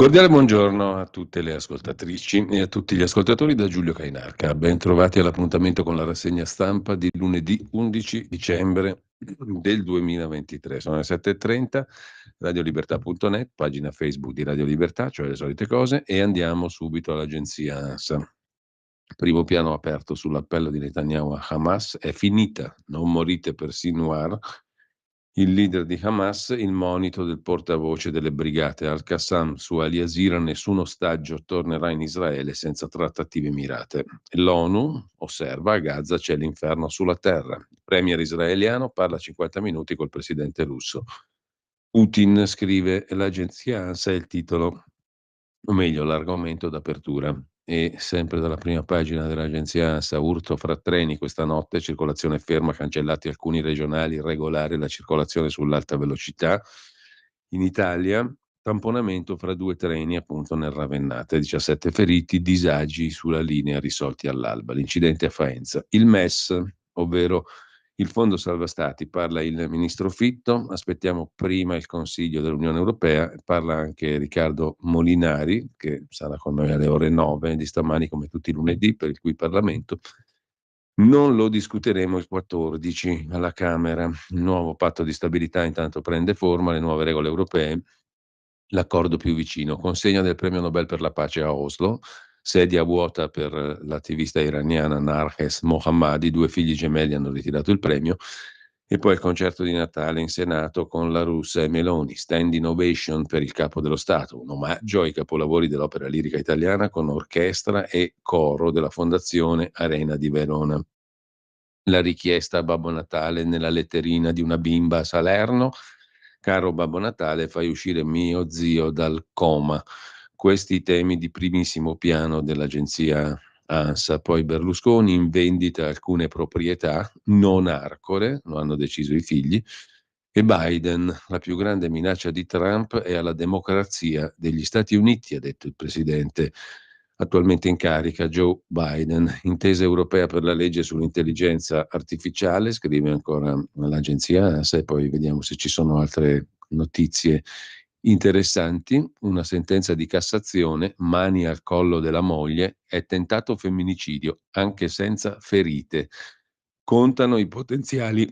Cordiale buongiorno a tutte le ascoltatrici e a tutti gli ascoltatori da Giulio Cainarca. Ben trovati all'appuntamento con la rassegna stampa di lunedì 11 dicembre del 2023. Sono le 7:30, radiolibertà.net, pagina Facebook di Radio Libertà, cioè le solite cose, e andiamo subito all'agenzia ANSA. Primo piano aperto sull'appello di Netanyahu a Hamas: è finita, non morite per Sinwar. Il leader di Hamas, il monito del portavoce delle brigate Al-Qassam su Ali Asira: nessun ostaggio tornerà in Israele senza trattative mirate. L'ONU osserva: a Gaza c'è l'inferno sulla terra. Il premier israeliano parla 50 minuti col presidente russo. Putin, scrive l'agenzia ANSA, è il titolo, o meglio l'argomento d'apertura. E sempre dalla prima pagina dell'agenzia ANSA: urto fra treni questa notte, circolazione ferma, cancellati alcuni regionali, regolare la circolazione sull'alta velocità. In Italia, tamponamento fra due treni appunto nel Ravennate, 17 feriti, disagi sulla linea risolti all'alba. L'incidente a Faenza. Il MES, ovvero il Fondo Salva Stati, parla il ministro Fitto, aspettiamo prima il Consiglio dell'Unione Europea, parla anche Riccardo Molinari, che sarà con noi alle ore 9 di stamani come tutti i lunedì per il cui Parlamento. Non lo discuteremo il 14 alla Camera. Il nuovo patto di stabilità intanto prende forma, le nuove regole europee, l'accordo più vicino, consegna del premio Nobel per la pace a Oslo, sedia vuota per l'attivista iraniana Narges Mohammadi, due figli gemelli hanno ritirato il premio, e poi il concerto di Natale in Senato con la Russa e Meloni, stand ovation per il capo dello Stato, un omaggio ai capolavori dell'opera lirica italiana con orchestra e coro della Fondazione Arena di Verona. La richiesta a Babbo Natale nella letterina di una bimba a Salerno: caro Babbo Natale, fai uscire mio zio dal coma. Questi i temi di primissimo piano dell'agenzia ANSA. Poi Berlusconi: in vendita alcune proprietà, non Arcore, lo hanno deciso i figli. E Biden: la più grande minaccia di Trump è alla democrazia degli Stati Uniti, ha detto il presidente attualmente in carica Joe Biden. Intesa europea per la legge sull'intelligenza artificiale, scrive ancora l'agenzia ANSA, e poi vediamo se ci sono altre notizie interessanti. Una sentenza di Cassazione: mani al collo della moglie, è tentato femminicidio anche senza ferite. Contano i potenziali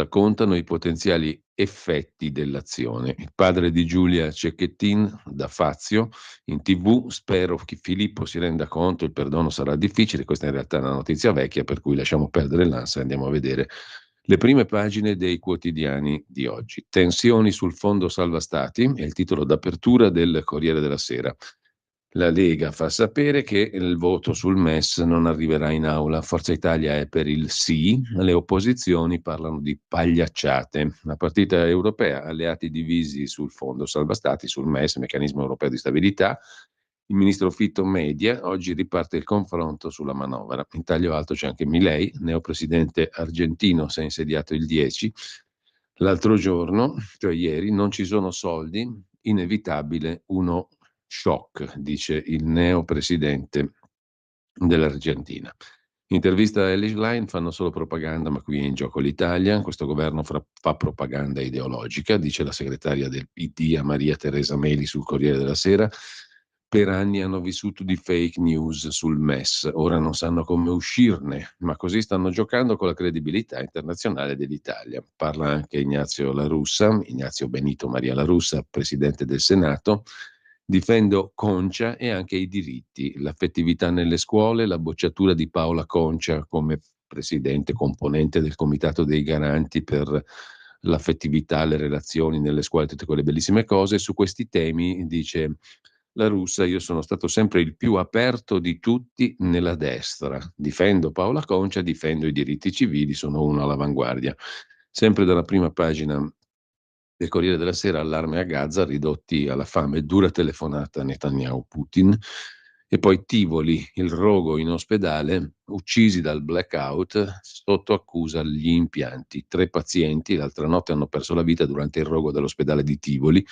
contano i potenziali effetti dell'azione. Il padre di Giulia Cecchettin da Fazio in TV: spero che Filippo si renda conto, il perdono sarà difficile. Questa in realtà è una notizia vecchia, per cui lasciamo perdere l'ansia e andiamo a vedere le prime pagine dei quotidiani di oggi. Tensioni sul fondo salva stati è il titolo d'apertura del Corriere della Sera. La Lega fa sapere che il voto sul MES non arriverà in aula. Forza Italia è per il sì, le opposizioni parlano di pagliacciate. La partita europea, alleati divisi sul fondo salva stati, sul MES, meccanismo europeo di stabilità. Il ministro Fitto media, oggi riparte il confronto sulla manovra. In taglio alto c'è anche Milei, neopresidente argentino, si è insediato il 10. L'altro giorno, cioè ieri: non ci sono soldi, inevitabile uno shock, dice il neopresidente dell'Argentina. Intervista a Elish Line: fanno solo propaganda, ma qui è in gioco l'Italia. Questo governo fa propaganda ideologica, dice la segretaria del PD a Maria Teresa Meli sul Corriere della Sera. Per anni hanno vissuto di fake news sul MES, ora non sanno come uscirne, ma così stanno giocando con la credibilità internazionale dell'Italia. Parla anche Ignazio Benito Maria La Russa, presidente del Senato. Difendo Concia e anche i diritti, l'affettività nelle scuole, la bocciatura di Paola Concia come presidente componente del Comitato dei Garanti per l'affettività, le relazioni nelle scuole, tutte quelle bellissime cose. Su questi temi, dice La Russa: io sono stato sempre il più aperto di tutti nella destra, difendo Paola Concia, difendo i diritti civili, sono uno all'avanguardia. Sempre dalla prima pagina del Corriere della Sera: allarme a Gaza, ridotti alla fame, dura telefonata Netanyahu-Putin. E poi Tivoli, il rogo in ospedale, uccisi dal blackout, sotto accusa gli impianti. 3 pazienti l'altra notte hanno perso la vita durante il rogo dell'ospedale di Tivoli.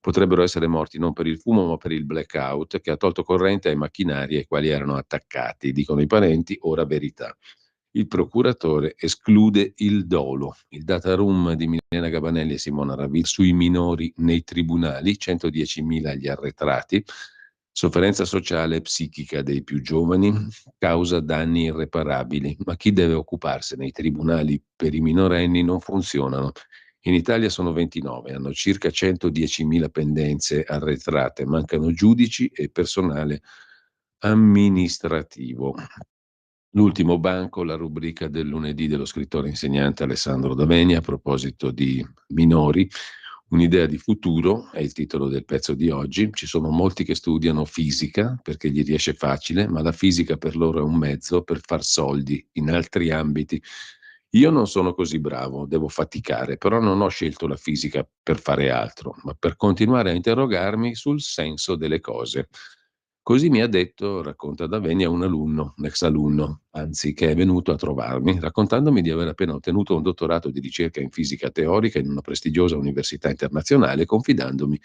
Potrebbero essere morti non per il fumo ma per il blackout che ha tolto corrente ai macchinari ai quali erano attaccati, dicono i parenti, ora verità. Il procuratore esclude il dolo. Il data room di Milena Gabanelli e Simona Ravil sui minori nei tribunali, 110.000 gli arretrati, sofferenza sociale e psichica dei più giovani, causa danni irreparabili. Ma chi deve occuparsene? I tribunali per i minorenni non funzionano. In Italia sono 29, hanno circa 110.000 pendenze arretrate, mancano giudici e personale amministrativo. L'ultimo banco, la rubrica del lunedì dello scrittore insegnante Alessandro Daveni a proposito di minori. Un'idea di futuro è il titolo del pezzo di oggi. Ci sono molti che studiano fisica perché gli riesce facile, ma la fisica per loro è un mezzo per far soldi in altri ambiti. Io non sono così bravo, devo faticare, però non ho scelto la fisica per fare altro, ma per continuare a interrogarmi sul senso delle cose. Così mi ha detto, racconta Davenia, un alunno, un ex alunno, anzi che è venuto a trovarmi, raccontandomi di aver appena ottenuto un dottorato di ricerca in fisica teorica in una prestigiosa università internazionale, confidandomi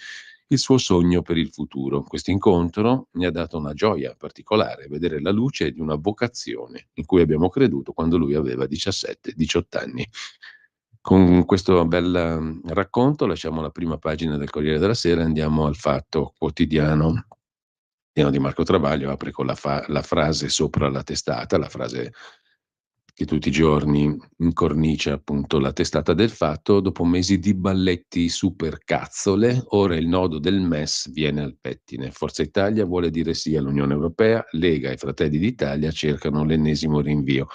il suo sogno per il futuro. Questo incontro mi ha dato una gioia particolare, vedere la luce di una vocazione in cui abbiamo creduto quando lui aveva 17-18 anni. Con questo bel racconto lasciamo la prima pagina del Corriere della Sera e andiamo al Fatto Quotidiano. Di Marco Travaglio apre con la frase sopra la testata, la frase che tutti i giorni incornicia appunto la testata del Fatto. Dopo mesi di balletti supercazzole, ora il nodo del MES viene al pettine. Forza Italia vuole dire sì all'Unione Europea, Lega e Fratelli d'Italia cercano l'ennesimo rinvio.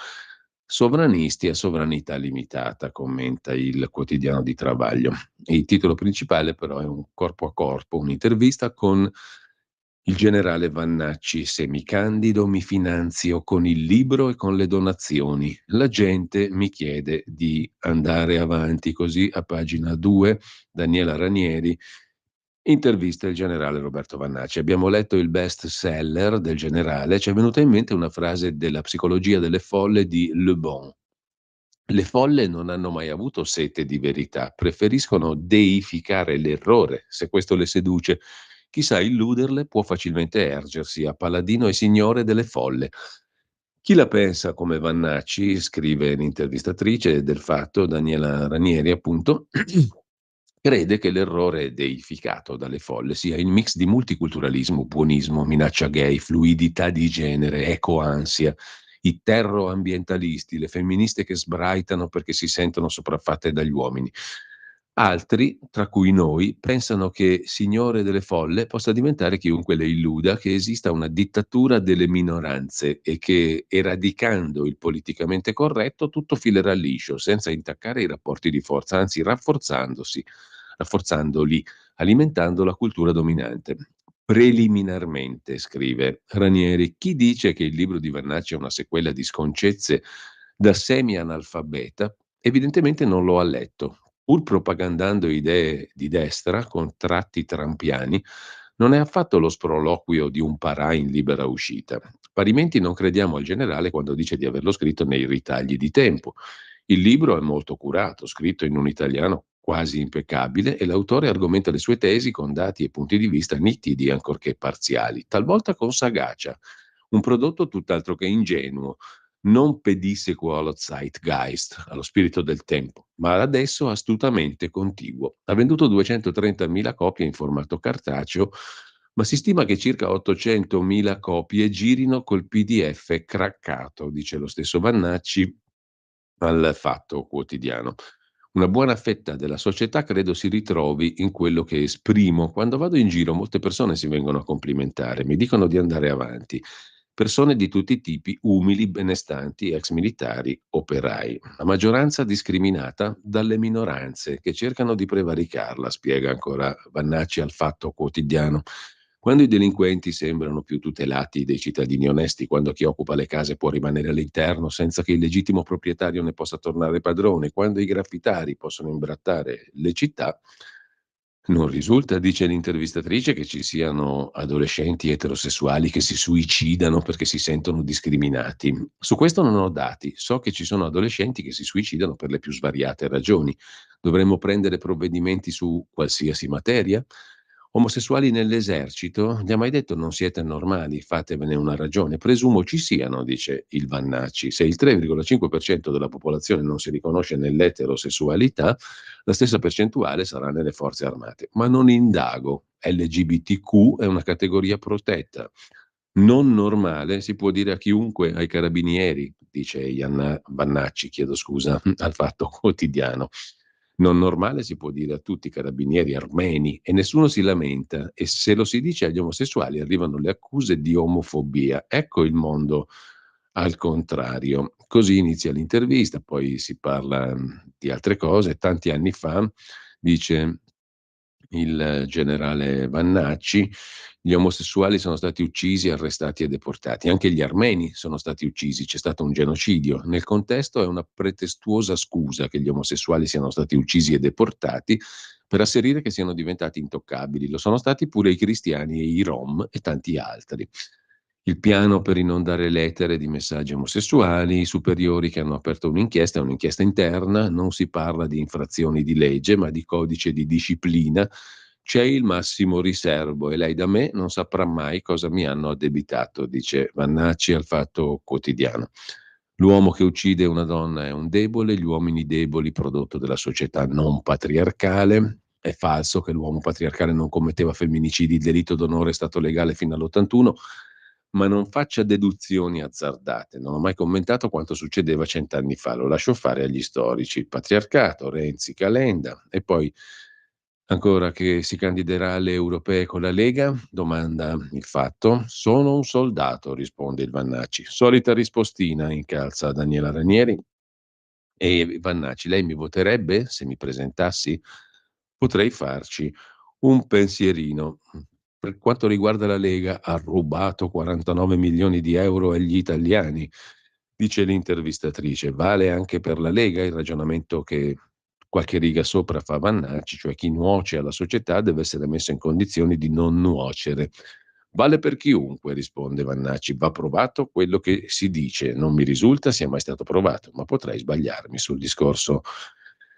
Sovranisti a sovranità limitata, commenta il quotidiano di Travaglio. E il titolo principale però è un corpo a corpo, un'intervista con il generale Vannacci: se mi candido mi finanzio con il libro e con le donazioni. La gente mi chiede di andare avanti. Così a pagina 2 Daniela Ranieri intervista il generale Roberto Vannacci. Abbiamo letto il best seller del generale, ci è venuta in mente una frase della psicologia delle folle di Le Bon. Le folle non hanno mai avuto sete di verità, preferiscono deificare l'errore, se questo le seduce. Chi sa illuderle può facilmente ergersi a paladino e signore delle folle. Chi la pensa come Vannacci, scrive l'intervistatrice del Fatto, Daniela Ranieri, appunto, crede che l'errore deificato dalle folle sia il mix di multiculturalismo, buonismo, minaccia gay, fluidità di genere, ecoansia, i terroambientalisti, le femministe che sbraitano perché si sentono sopraffatte dagli uomini. Altri, tra cui noi, pensano che signore delle folle possa diventare chiunque le illuda che esista una dittatura delle minoranze e che, eradicando il politicamente corretto, tutto filerà liscio, senza intaccare i rapporti di forza, anzi rafforzandoli, alimentando la cultura dominante. Preliminarmente, scrive Ranieri, chi dice che il libro di Vannacci è una sequela di sconcezze da semi-analfabeta, evidentemente non lo ha letto. Pur propagandando idee di destra con tratti trampiani, non è affatto lo sproloquio di un parà in libera uscita. Parimenti non crediamo al generale quando dice di averlo scritto nei ritagli di tempo. Il libro è molto curato, scritto in un italiano quasi impeccabile, e l'autore argomenta le sue tesi con dati e punti di vista nitidi ancorché parziali, talvolta con sagacia. Un prodotto tutt'altro che ingenuo, non pedissequo allo Zeitgeist, allo spirito del tempo, ma adesso astutamente contiguo. Ha venduto 230.000 copie in formato cartaceo, ma si stima che circa 800.000 copie girino col PDF craccato, dice lo stesso Vannacci al Fatto Quotidiano. Una buona fetta della società credo si ritrovi in quello che esprimo. Quando vado in giro molte persone si vengono a complimentare, mi dicono di andare avanti. Persone di tutti i tipi, umili, benestanti, ex militari, operai. La maggioranza discriminata dalle minoranze che cercano di prevaricarla, spiega ancora Vannacci al Fatto Quotidiano. Quando i delinquenti sembrano più tutelati dei cittadini onesti, quando chi occupa le case può rimanere all'interno senza che il legittimo proprietario ne possa tornare padrone, quando i graffitari possono imbrattare le città, non risulta, dice l'intervistatrice, che ci siano adolescenti eterosessuali che si suicidano perché si sentono discriminati. Su questo non ho dati, so che ci sono adolescenti che si suicidano per le più svariate ragioni. Dovremmo prendere provvedimenti su qualsiasi materia? Omosessuali nell'esercito? Gli ha mai detto non siete normali, fatevene una ragione. Presumo ci siano, dice il Vannacci. Se il 3,5% della popolazione non si riconosce nell'eterosessualità, la stessa percentuale sarà nelle forze armate. Ma non indago. LGBTQ è una categoria protetta. Non normale si può dire a chiunque, ai carabinieri, dice Vannacci, chiedo scusa, al Fatto Quotidiano. Non normale si può dire a tutti i carabinieri armeni e nessuno si lamenta, e se lo si dice agli omosessuali arrivano le accuse di omofobia. Ecco il mondo al contrario. Così inizia l'intervista, poi si parla di altre cose. Tanti anni fa, dice il generale Vannacci, gli omosessuali sono stati uccisi, arrestati e deportati. Anche gli armeni sono stati uccisi, c'è stato un genocidio. Nel contesto è una pretestuosa scusa che gli omosessuali siano stati uccisi e deportati per asserire che siano diventati intoccabili. Lo sono stati pure i cristiani e i rom e tanti altri. Il piano per inondare l'etere di messaggi omosessuali, i superiori che hanno aperto un'inchiesta, è un'inchiesta interna, non si parla di infrazioni di legge ma di codice di disciplina. C'è il massimo riservo e lei da me non saprà mai cosa mi hanno addebitato, dice Vannacci al Fatto Quotidiano. L'uomo che uccide una donna è un debole, gli uomini deboli prodotto della società non patriarcale. È falso che l'uomo patriarcale non commetteva femminicidi, il delitto d'onore è stato legale fino all'81, ma non faccia deduzioni azzardate. Non ho mai commentato quanto succedeva 100 anni fa, lo lascio fare agli storici. Il patriarcato, Renzi, Calenda, e poi ancora che si candiderà alle europee con la Lega? Domanda il Fatto. Sono un soldato, risponde il Vannacci. Solita rispostina, incalza Daniela Ranieri. E Vannacci, lei mi voterebbe se mi presentassi? Potrei farci un pensierino. Per quanto riguarda la Lega, ha rubato 49 milioni di euro agli italiani, dice l'intervistatrice. Vale anche per la Lega il ragionamento che qualche riga sopra fa Vannacci, cioè chi nuoce alla società deve essere messo in condizioni di non nuocere. Vale per chiunque, risponde Vannacci, va provato quello che si dice, non mi risulta sia mai stato provato, ma potrei sbagliarmi sul discorso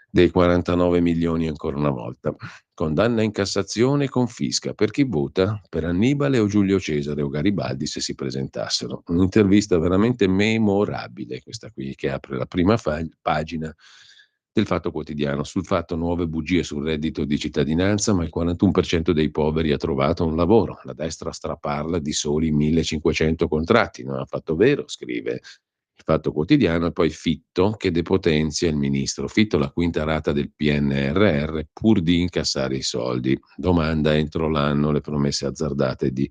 dei 49 milioni ancora una volta. Condanna in Cassazione e confisca per chi vota per Annibale o Giulio Cesare o Garibaldi se si presentassero. Un'intervista veramente memorabile questa qui che apre la prima pagina del Fatto Quotidiano. Sul fatto nuove bugie sul reddito di cittadinanza, ma il 41% dei poveri ha trovato un lavoro. La destra straparla di soli 1500 contratti. Non ha fatto vero, scrive il Fatto Quotidiano. E poi Fitto che depotenzia il ministro. Fitto la quinta rata del PNRR pur di incassare i soldi. Domanda entro l'anno le promesse azzardate di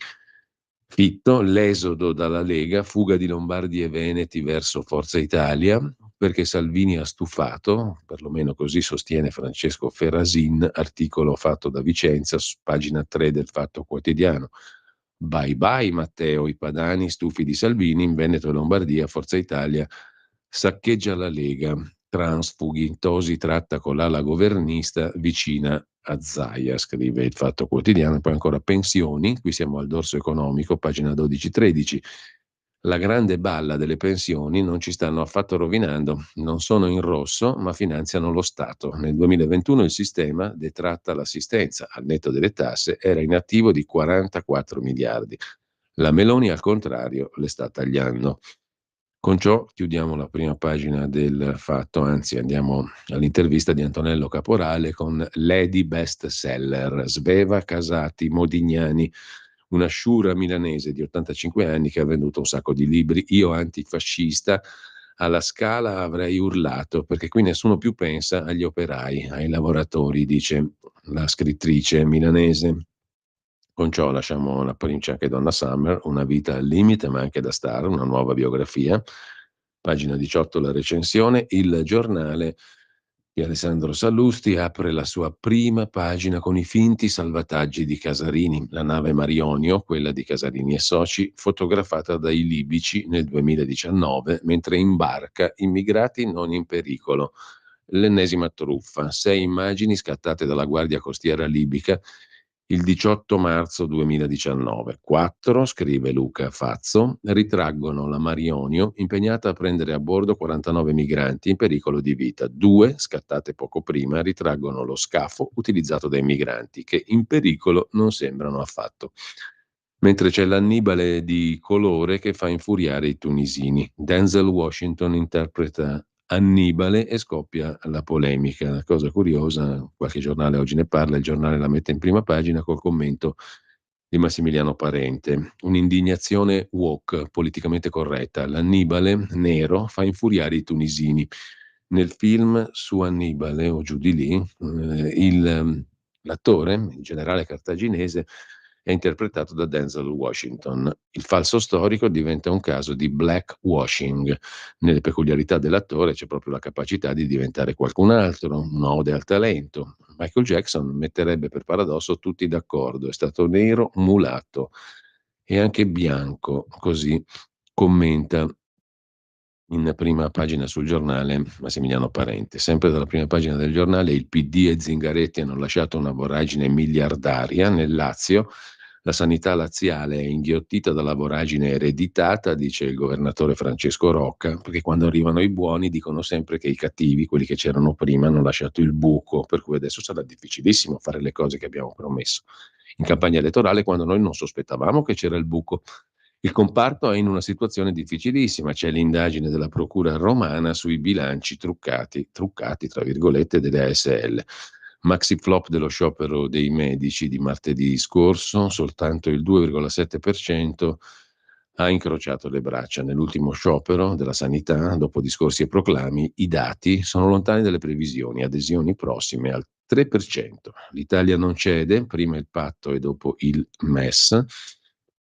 Fitto, l'esodo dalla Lega, fuga di Lombardi e Veneti verso Forza Italia, perché Salvini ha stufato, perlomeno così sostiene Francesco Ferrasin, articolo fatto da Vicenza, pagina 3 del Fatto Quotidiano. Bye bye Matteo, i padani stufi di Salvini, in Veneto e Lombardia, Forza Italia saccheggia la Lega, transfughi, Tosi tratta con l'ala governista vicina a Zaia, scrive il Fatto Quotidiano. Poi ancora pensioni, qui siamo al dorso economico, pagina 12-13. La grande balla delle pensioni non ci stanno affatto rovinando, non sono in rosso ma finanziano lo Stato. Nel 2021 il sistema, detratta l'assistenza al netto delle tasse, era in attivo di 44 miliardi. La Meloni al contrario le sta tagliando. Con ciò chiudiamo la prima pagina del Fatto, anzi andiamo all'intervista di Antonello Caporale con Lady Bestseller, Sveva Casati Modignani, una sciura milanese di 85 anni che ha venduto un sacco di libri. Io antifascista, alla Scala avrei urlato perché qui nessuno più pensa agli operai, ai lavoratori, dice la scrittrice milanese. Con ciò lasciamo la C'è anche Donna Summer, una vita al limite ma anche da star, una nuova biografia. Pagina 18 la recensione. Il giornale di Alessandro Sallusti apre la sua prima pagina con i finti salvataggi di Casarini, la nave Marionio, quella di Casarini e Soci, fotografata dai libici nel 2019 mentre imbarca immigrati non in pericolo. L'ennesima truffa, 6 immagini scattate dalla Guardia Costiera libica Il 18 marzo 2019. 4, scrive Luca Fazzo, ritraggono la Marionio impegnata a prendere a bordo 49 migranti in pericolo di vita. 2, scattate poco prima, ritraggono lo scafo utilizzato dai migranti, che in pericolo non sembrano affatto. Mentre c'è l'Annibale di colore che fa infuriare i tunisini. Denzel Washington interpreta Annibale e scoppia la polemica. Cosa curiosa, qualche giornale oggi ne parla, il giornale la mette in prima pagina col commento di Massimiliano Parente. Un'indignazione woke, politicamente corretta. L'Annibale nero fa infuriare i tunisini. Nel film su Annibale o giù di lì, l'attore, il generale cartaginese, è interpretato da Denzel Washington. Il falso storico diventa un caso di blackwashing. Nelle peculiarità dell'attore c'è proprio la capacità di diventare qualcun altro, un'ode al talento. Michael Jackson metterebbe per paradosso tutti d'accordo, è stato nero, mulatto e anche bianco, così commenta in prima pagina sul giornale Massimiliano Parente. Sempre dalla prima pagina del giornale, il PD e Zingaretti hanno lasciato una voragine miliardaria nel Lazio. La sanità laziale è inghiottita dalla voragine ereditata, dice il governatore Francesco Rocca, perché quando arrivano i buoni dicono sempre che i cattivi, quelli che c'erano prima, hanno lasciato il buco, per cui adesso sarà difficilissimo fare le cose che abbiamo promesso in campagna elettorale quando noi non sospettavamo che c'era il buco. Il comparto è in una situazione difficilissima, c'è l'indagine della procura romana sui bilanci truccati tra virgolette, delle ASL. Maxi flop dello sciopero dei medici di martedì scorso, soltanto il 2,7% ha incrociato le braccia. Nell'ultimo sciopero della sanità, dopo discorsi e proclami, i dati sono lontani dalle previsioni, adesioni prossime al 3%. L'Italia non cede, prima il patto e dopo il MES.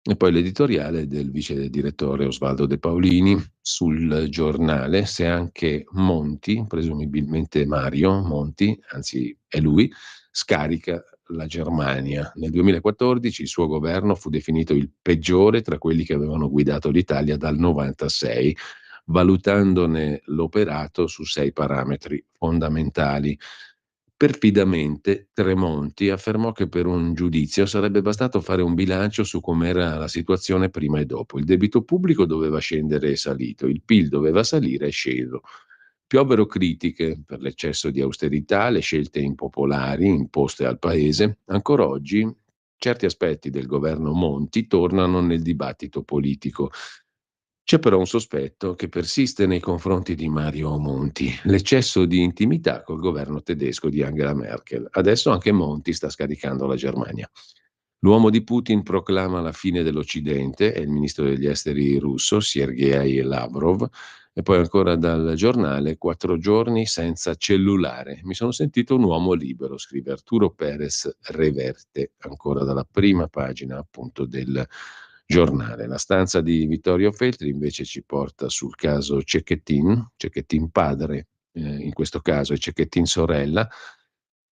E poi l'editoriale del vice direttore Osvaldo De Paolini sul giornale, se anche Monti, presumibilmente Mario Monti, anzi è lui, scarica la Germania. Nel 2014 il suo governo fu definito il peggiore tra quelli che avevano guidato l'Italia dal 96, valutandone l'operato su 6 parametri fondamentali. Perfidamente Tremonti affermò che per un giudizio sarebbe bastato fare un bilancio su com'era la situazione prima e dopo. Il debito pubblico doveva scendere e salito, il PIL doveva salire e sceso. Piovero critiche per l'eccesso di austerità, le scelte impopolari imposte al Paese. Ancora oggi certi aspetti del governo Monti tornano nel dibattito politico. C'è però un sospetto che persiste nei confronti di Mario Monti, l'eccesso di intimità col governo tedesco di Angela Merkel. Adesso anche Monti sta scaricando la Germania. L'uomo di Putin proclama la fine dell'Occidente, è il ministro degli esteri russo, Sergei Lavrov, e poi ancora dal giornale, 4 giorni senza cellulare. Mi sono sentito un uomo libero, scrive Arturo Perez Reverte, ancora dalla prima pagina appunto del giornale. La stanza di Vittorio Feltri invece ci porta sul caso Cecchettin padre, in questo caso, e Cecchettin sorella,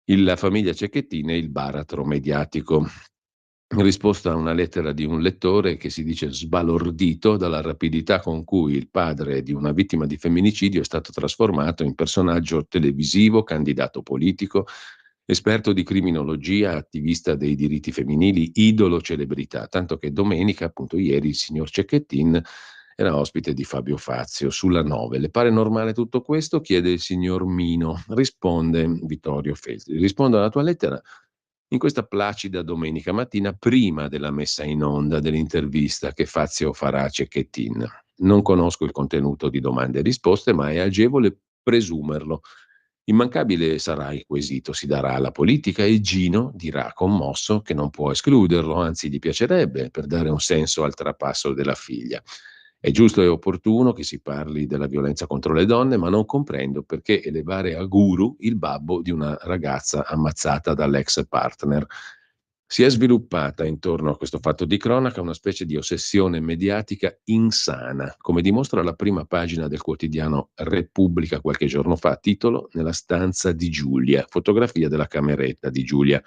la famiglia Cecchettin e il baratro mediatico. In risposta a una lettera di un lettore che si dice sbalordito dalla rapidità con cui il padre di una vittima di femminicidio è stato trasformato in personaggio televisivo, candidato politico, esperto di criminologia, attivista dei diritti femminili, idolo celebrità, tanto che domenica, appunto ieri, il signor Cecchettin era ospite di Fabio Fazio sulla 9. Le pare normale tutto questo? Chiede il signor Mino. Risponde Vittorio Feltri. Rispondo alla tua lettera in questa placida domenica mattina, prima della messa in onda dell'intervista che Fazio farà a Cecchettin. Non conosco il contenuto di domande e risposte, ma è agevole presumerlo. Immancabile sarà il quesito, si darà alla politica e Gino dirà commosso che non può escluderlo, anzi gli piacerebbe per dare un senso al trapasso della figlia. È giusto e opportuno che si parli della violenza contro le donne, ma non comprendo perché elevare a guru il babbo di una ragazza ammazzata dall'ex partner. Si è sviluppata intorno a questo fatto di cronaca una specie di ossessione mediatica insana, come dimostra la prima pagina del quotidiano Repubblica qualche giorno fa, titolo Nella stanza di Giulia, fotografia della cameretta di Giulia.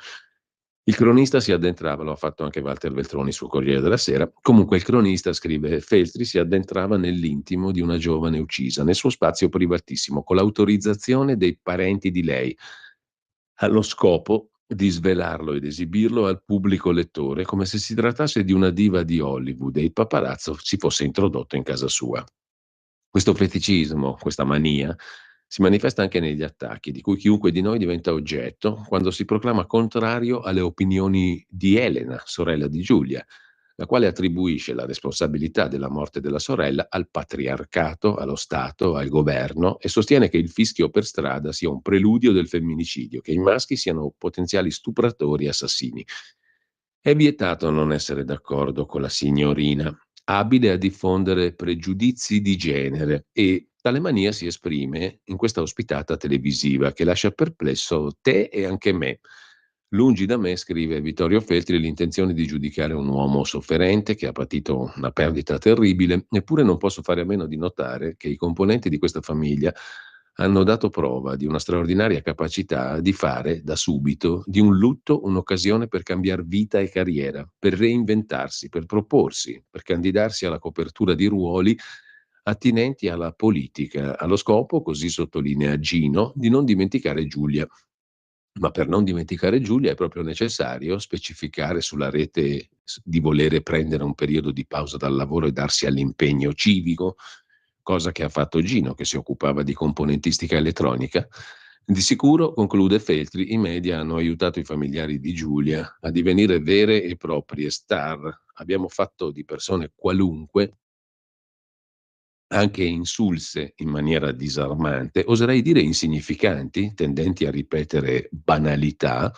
Il cronista si addentrava, lo ha fatto anche Walter Veltroni sul Corriere della Sera, comunque il cronista, scrive Feltri, si addentrava nell'intimo di una giovane uccisa, nel suo spazio privatissimo, con l'autorizzazione dei parenti di lei, allo scopo di svelarlo ed esibirlo al pubblico lettore come se si trattasse di una diva di Hollywood e il paparazzo si fosse introdotto in casa sua. Questo feticismo, questa mania, si manifesta anche negli attacchi, di cui chiunque di noi diventa oggetto quando si proclama contrario alle opinioni di Elena, sorella di Giulia, la quale attribuisce la responsabilità della morte della sorella al patriarcato, allo Stato, al governo e sostiene che il fischio per strada sia un preludio del femminicidio, che i maschi siano potenziali stupratori e assassini. È vietato non essere d'accordo con la signorina, abile a diffondere pregiudizi di genere, e tale mania si esprime in questa ospitata televisiva che lascia perplesso te e anche me. Lungi da me, scrive Vittorio Feltri, l'intenzione di giudicare un uomo sofferente che ha patito una perdita terribile, eppure non posso fare a meno di notare che i componenti di questa famiglia hanno dato prova di una straordinaria capacità di fare da subito di un lutto un'occasione per cambiare vita e carriera, per reinventarsi, per proporsi, per candidarsi alla copertura di ruoli attinenti alla politica, allo scopo, così sottolinea Gino, di non dimenticare Giulia. Ma per non dimenticare Giulia è proprio necessario specificare sulla rete di volere prendere un periodo di pausa dal lavoro e darsi all'impegno civico, cosa che ha fatto Gino, che si occupava di componentistica elettronica. Di sicuro, conclude Feltri, i media hanno aiutato i familiari di Giulia a divenire vere e proprie star. Abbiamo fatto di persone qualunque, anche insulse in maniera disarmante, oserei dire insignificanti, tendenti a ripetere banalità,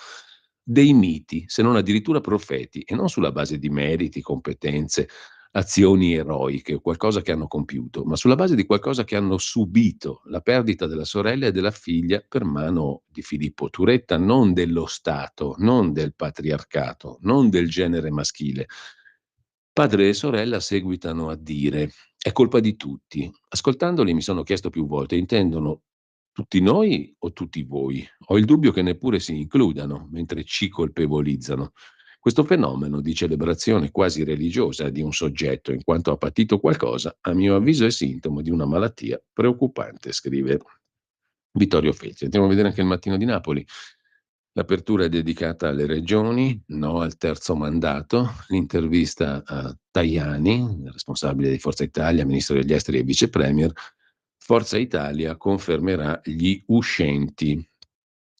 dei miti, se non addirittura profeti, e non sulla base di meriti, competenze, azioni eroiche o qualcosa che hanno compiuto, ma sulla base di qualcosa che hanno subito, la perdita della sorella e della figlia per mano di Filippo Turetta, non dello Stato, non del patriarcato, non del genere maschile. Padre e sorella seguitano a dire: "È colpa di tutti". Ascoltandoli mi sono chiesto più volte: intendono tutti noi o tutti voi? Ho il dubbio che neppure si includano mentre ci colpevolizzano. Questo fenomeno di celebrazione quasi religiosa di un soggetto in quanto ha patito qualcosa, a mio avviso è sintomo di una malattia preoccupante, scrive Vittorio Feltri. Andiamo a vedere anche il Mattino di Napoli. L'apertura è dedicata alle regioni, no al terzo mandato, l'intervista a Tajani, responsabile di Forza Italia, ministro degli esteri e vice premier. Forza Italia confermerà gli uscenti.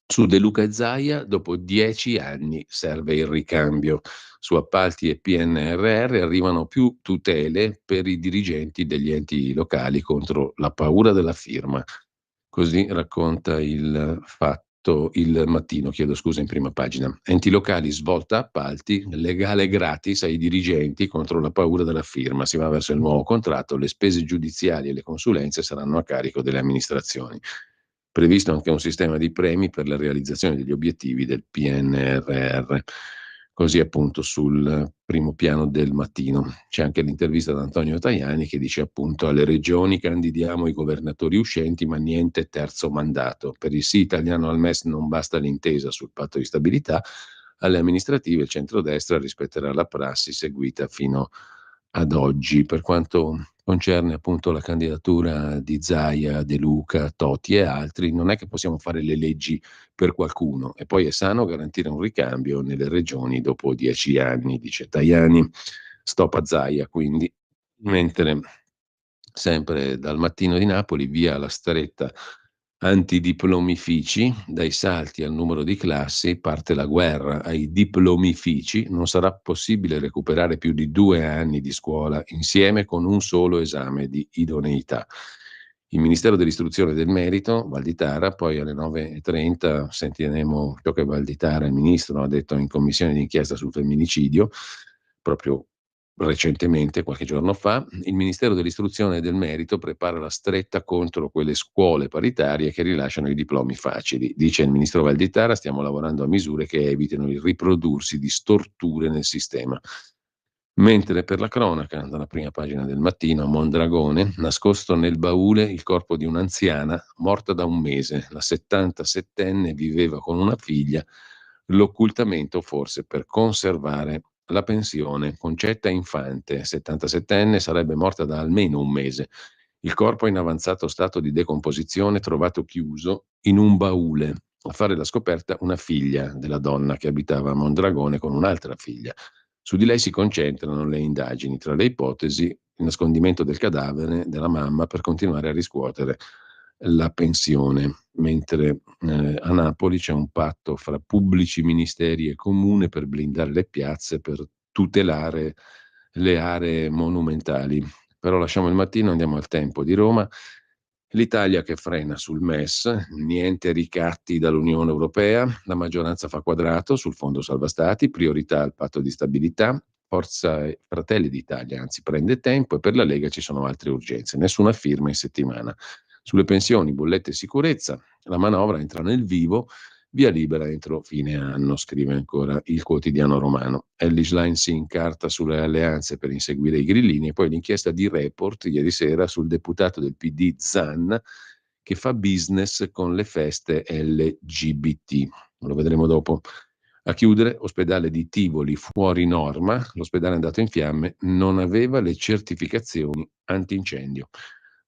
Su De Luca e Zaia, dopo 10 anni serve il ricambio. Su appalti e PNRR arrivano più tutele per i dirigenti degli enti locali contro la paura della firma. Così racconta il Mattino, chiedo scusa, in prima pagina. Enti locali, svolta appalti, legale gratis ai dirigenti contro la paura della firma. Si va verso il nuovo contratto, le spese giudiziarie e le consulenze saranno a carico delle amministrazioni. Previsto anche un sistema di premi per la realizzazione degli obiettivi del PNRR. Così appunto sul primo piano del Mattino. C'è anche l'intervista ad Antonio Tajani che dice appunto: alle regioni candidiamo i governatori uscenti ma niente terzo mandato. Per il sì italiano al MES non basta l'intesa sul patto di stabilità, alle amministrative il centrodestra rispetterà la prassi seguita fino ad oggi. Per quanto concerne appunto la candidatura di Zaia, De Luca, Totti e altri, non è che possiamo fare le leggi per qualcuno e poi è sano garantire un ricambio nelle regioni dopo 10 anni, dice Tajani. Stop a Zaia, quindi. Mentre sempre dal Mattino di Napoli, via la stretta antidiplomifici, dai salti al numero di classi, parte la guerra ai diplomifici, non sarà possibile recuperare più di 2 anni di scuola insieme con un solo esame di idoneità. Il Ministero dell'Istruzione e del Merito, Valditara, poi alle 9.30 sentiremo ciò che Valditara, il Ministro, ha detto in commissione d'inchiesta sul femminicidio, proprio recentemente, qualche giorno fa. Il Ministero dell'Istruzione e del Merito prepara la stretta contro quelle scuole paritarie che rilasciano i diplomi facili. Dice il ministro Valditara: stiamo lavorando a misure che evitino il riprodursi di storture nel sistema. Mentre per la cronaca, dalla prima pagina del Mattino, a Mondragone, nascosto nel baule il corpo di un'anziana morta da un mese. La 77enne viveva con una figlia, l'occultamento forse per conservare la pensione. Concetta Infante, 77enne, sarebbe morta da almeno un mese. Il corpo è in avanzato stato di decomposizione, trovato chiuso in un baule. a fare la scoperta una figlia della donna che abitava a Mondragone con un'altra figlia. Su di lei si concentrano le indagini, tra le ipotesi il nascondimento del cadavere della mamma per continuare a riscuotere la pensione, mentre a Napoli c'è un patto fra pubblici ministeri e comune per blindare le piazze, per tutelare le aree monumentali. Però lasciamo il mattino, andiamo al Tempo di Roma. L'Italia che frena sul MES, niente ricatti dall'Unione Europea, la maggioranza fa quadrato sul Fondo Salva Stati, priorità al patto di stabilità, Forza Fratelli d'Italia, anzi prende tempo, e per la Lega ci sono altre urgenze, nessuna firma in settimana. Sulle pensioni, bollette e sicurezza, la manovra entra nel vivo, via libera entro fine anno, scrive ancora il quotidiano romano. Elly Schlein si incarta sulle alleanze per inseguire i grillini, e poi l'inchiesta di Report ieri sera sul deputato del PD Zan che fa business con le feste LGBT. Lo vedremo dopo. A chiudere, ospedale di Tivoli fuori norma, l'ospedale è andato in fiamme, non aveva le certificazioni antincendio.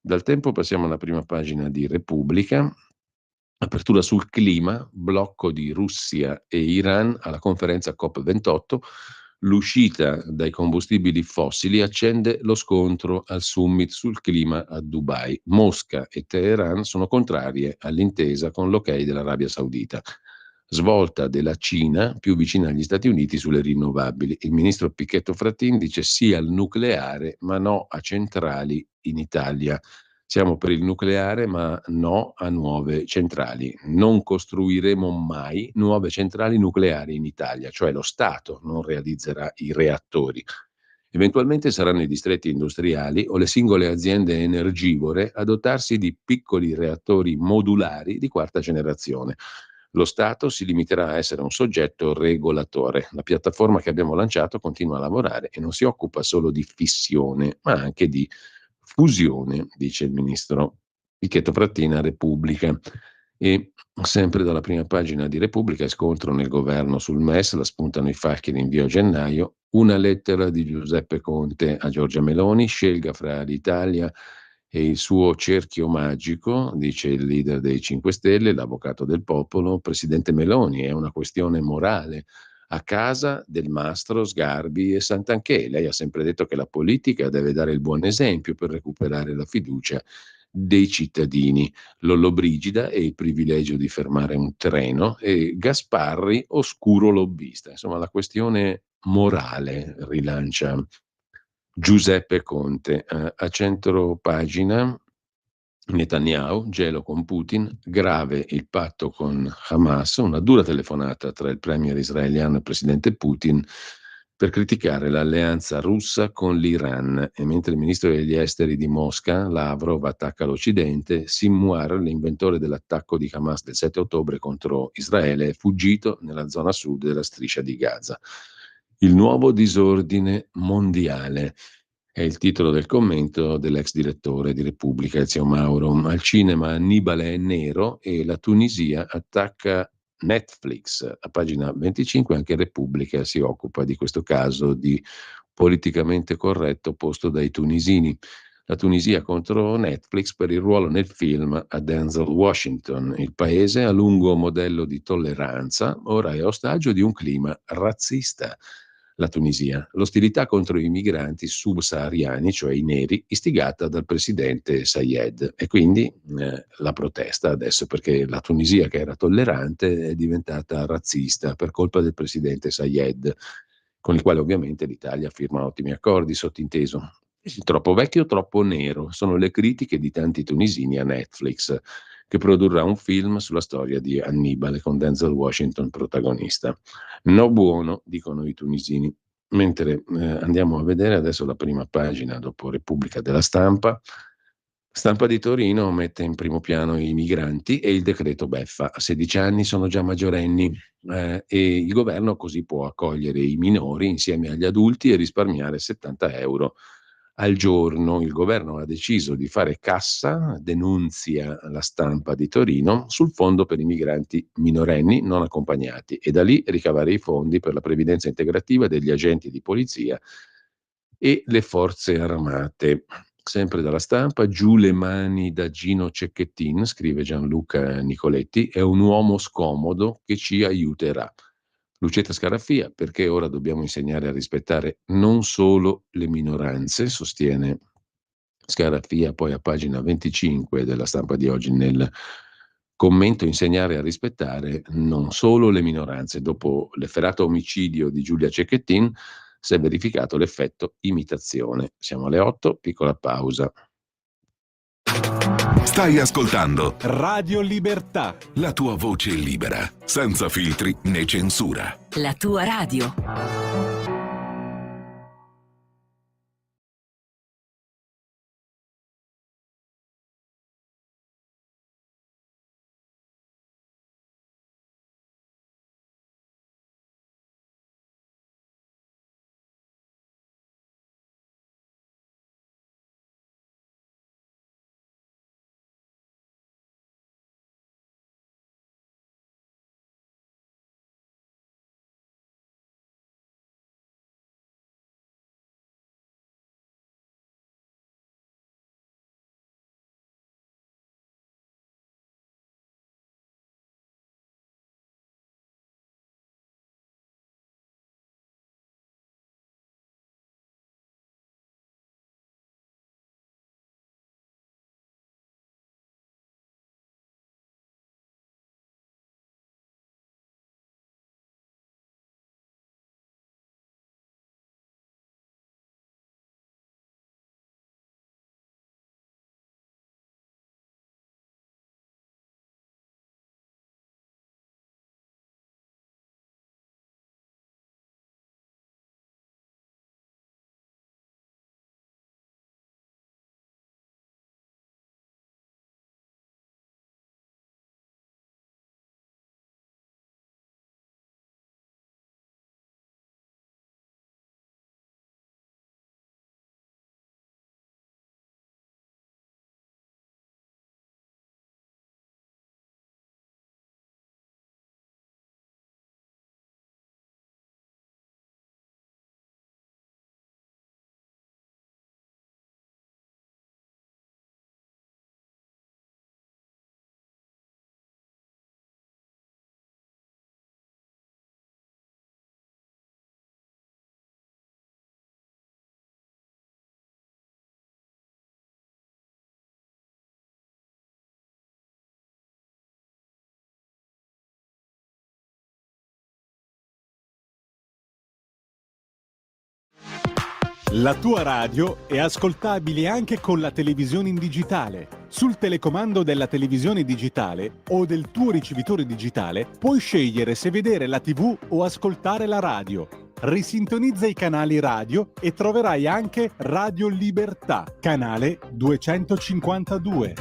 Dal Tempo passiamo alla prima pagina di Repubblica. Apertura sul clima, blocco di Russia e Iran alla conferenza COP28, l'uscita dai combustibili fossili accende lo scontro al summit sul clima a Dubai. Mosca e Teheran sono contrarie all'intesa con l'ok dell'Arabia Saudita. Svolta della Cina più vicina agli Stati Uniti sulle rinnovabili. Il ministro Pichetto Frattin dice sì al nucleare ma no a centrali in Italia. Siamo per il nucleare, ma no a nuove centrali. Non costruiremo mai nuove centrali nucleari in Italia, cioè lo Stato non realizzerà i reattori. Eventualmente saranno i distretti industriali o le singole aziende energivore a dotarsi di piccoli reattori modulari di quarta generazione. Lo Stato si limiterà a essere un soggetto regolatore. La piattaforma che abbiamo lanciato continua a lavorare e non si occupa solo di fissione, ma anche di fusione, dice il ministro Pichetto Frattin a Repubblica. E sempre dalla prima pagina di Repubblica, scontro nel governo sul MES, la spuntano i falchi rinvio a gennaio, una lettera di Giuseppe Conte a Giorgia Meloni, scelga fra l'Italia e il suo cerchio magico, dice il leader dei 5 Stelle, l'avvocato del popolo, Presidente Meloni, è una questione morale. A casa del mastro Sgarbi e Santanchè. Lei ha sempre detto che la politica deve dare il buon esempio per recuperare la fiducia dei cittadini. Lollobrigida e il privilegio di fermare un treno, e Gasparri oscuro lobbista. Insomma, la questione morale rilancia Giuseppe Conte. A centro pagina Netanyahu, gelo con Putin, grave il patto con Hamas, una dura telefonata tra il premier israeliano e il presidente Putin per criticare l'alleanza russa con l'Iran. E mentre il ministro degli esteri di Mosca, Lavrov, attacca l'Occidente, Sinwar, l'inventore dell'attacco di Hamas del 7 ottobre contro Israele, è fuggito nella zona sud della striscia di Gaza. Il nuovo disordine mondiale. È il titolo del commento dell'ex direttore di Repubblica, Ezio Mauro. Al cinema Annibale è nero e la Tunisia attacca Netflix. A pagina 25 anche Repubblica si occupa di questo caso di politicamente corretto posto dai tunisini. La Tunisia contro Netflix per il ruolo nel film a Denzel Washington. Il paese, a lungo modello di tolleranza, ora è ostaggio di un clima razzista. La Tunisia. L'ostilità contro i migranti subsahariani, cioè i neri, istigata dal presidente Sayed. E quindi la protesta adesso, perché la Tunisia, che era tollerante, è diventata razzista per colpa del presidente Sayed, con il quale ovviamente l'Italia firma ottimi accordi, sottinteso. Troppo vecchio, troppo nero, sono le critiche di tanti tunisini a Netflix, che produrrà un film sulla storia di Annibale con Denzel Washington protagonista. No buono, dicono i tunisini. Mentre andiamo a vedere adesso la prima pagina dopo Repubblica della Stampa. Stampa di Torino mette in primo piano i migranti e il decreto beffa. A 16 anni sono già maggiorenni e il governo così può accogliere i minori insieme agli adulti e risparmiare 70 euro al giorno. Il governo ha deciso di fare cassa, denunzia la Stampa di Torino, sul fondo per i migranti minorenni non accompagnati e da lì ricavare i fondi per la previdenza integrativa degli agenti di polizia e le forze armate. Sempre dalla Stampa: giù le mani da Gino Cecchettin, scrive Gianluca Nicoletti, è un uomo scomodo che ci aiuterà. Lucetta Scarafia: perché ora dobbiamo insegnare a rispettare non solo le minoranze, sostiene Scarafia, poi a pagina 25 della Stampa di oggi nel commento: insegnare a rispettare non solo le minoranze. Dopo l'efferato omicidio di Giulia Cecchettin si è verificato l'effetto imitazione. Siamo alle 8, piccola pausa. Stai ascoltando Radio Libertà, la tua voce libera, senza filtri né censura. La tua radio. la tua radio è ascoltabile anche con la televisione in digitale. Sul telecomando della televisione digitale o del tuo ricevitore digitale puoi scegliere se vedere la TV o ascoltare la radio. Risintonizza i canali radio e troverai anche Radio Libertà, canale 252.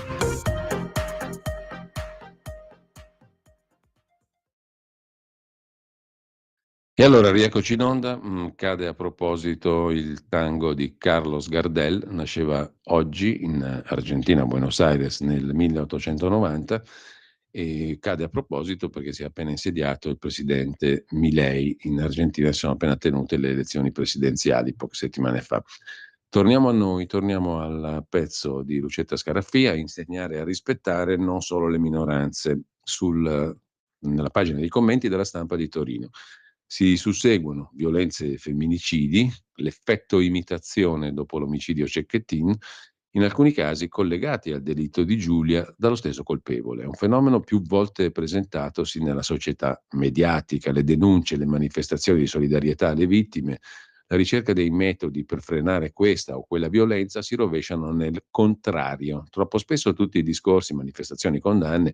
E allora rieccoci in onda. Cade a proposito il tango di Carlos Gardel, nasceva oggi in Argentina, a Buenos Aires, nel 1890, e cade a proposito perché si è appena insediato il presidente Milei in Argentina. Si sono appena tenute le elezioni presidenziali poche settimane fa. Torniamo a noi, torniamo al pezzo di Lucetta Scarafia: insegnare a rispettare non solo le minoranze, nella pagina dei commenti della Stampa di Torino. Si susseguono violenze e femminicidi, l'effetto imitazione dopo l'omicidio Cecchettin, in alcuni casi collegati al delitto di Giulia dallo stesso colpevole. È un fenomeno più volte presentatosi nella società mediatica: le denunce, le manifestazioni di solidarietà alle vittime, la ricerca dei metodi per frenare questa o quella violenza si rovesciano nel contrario. Troppo spesso tutti i discorsi, manifestazioni, condanne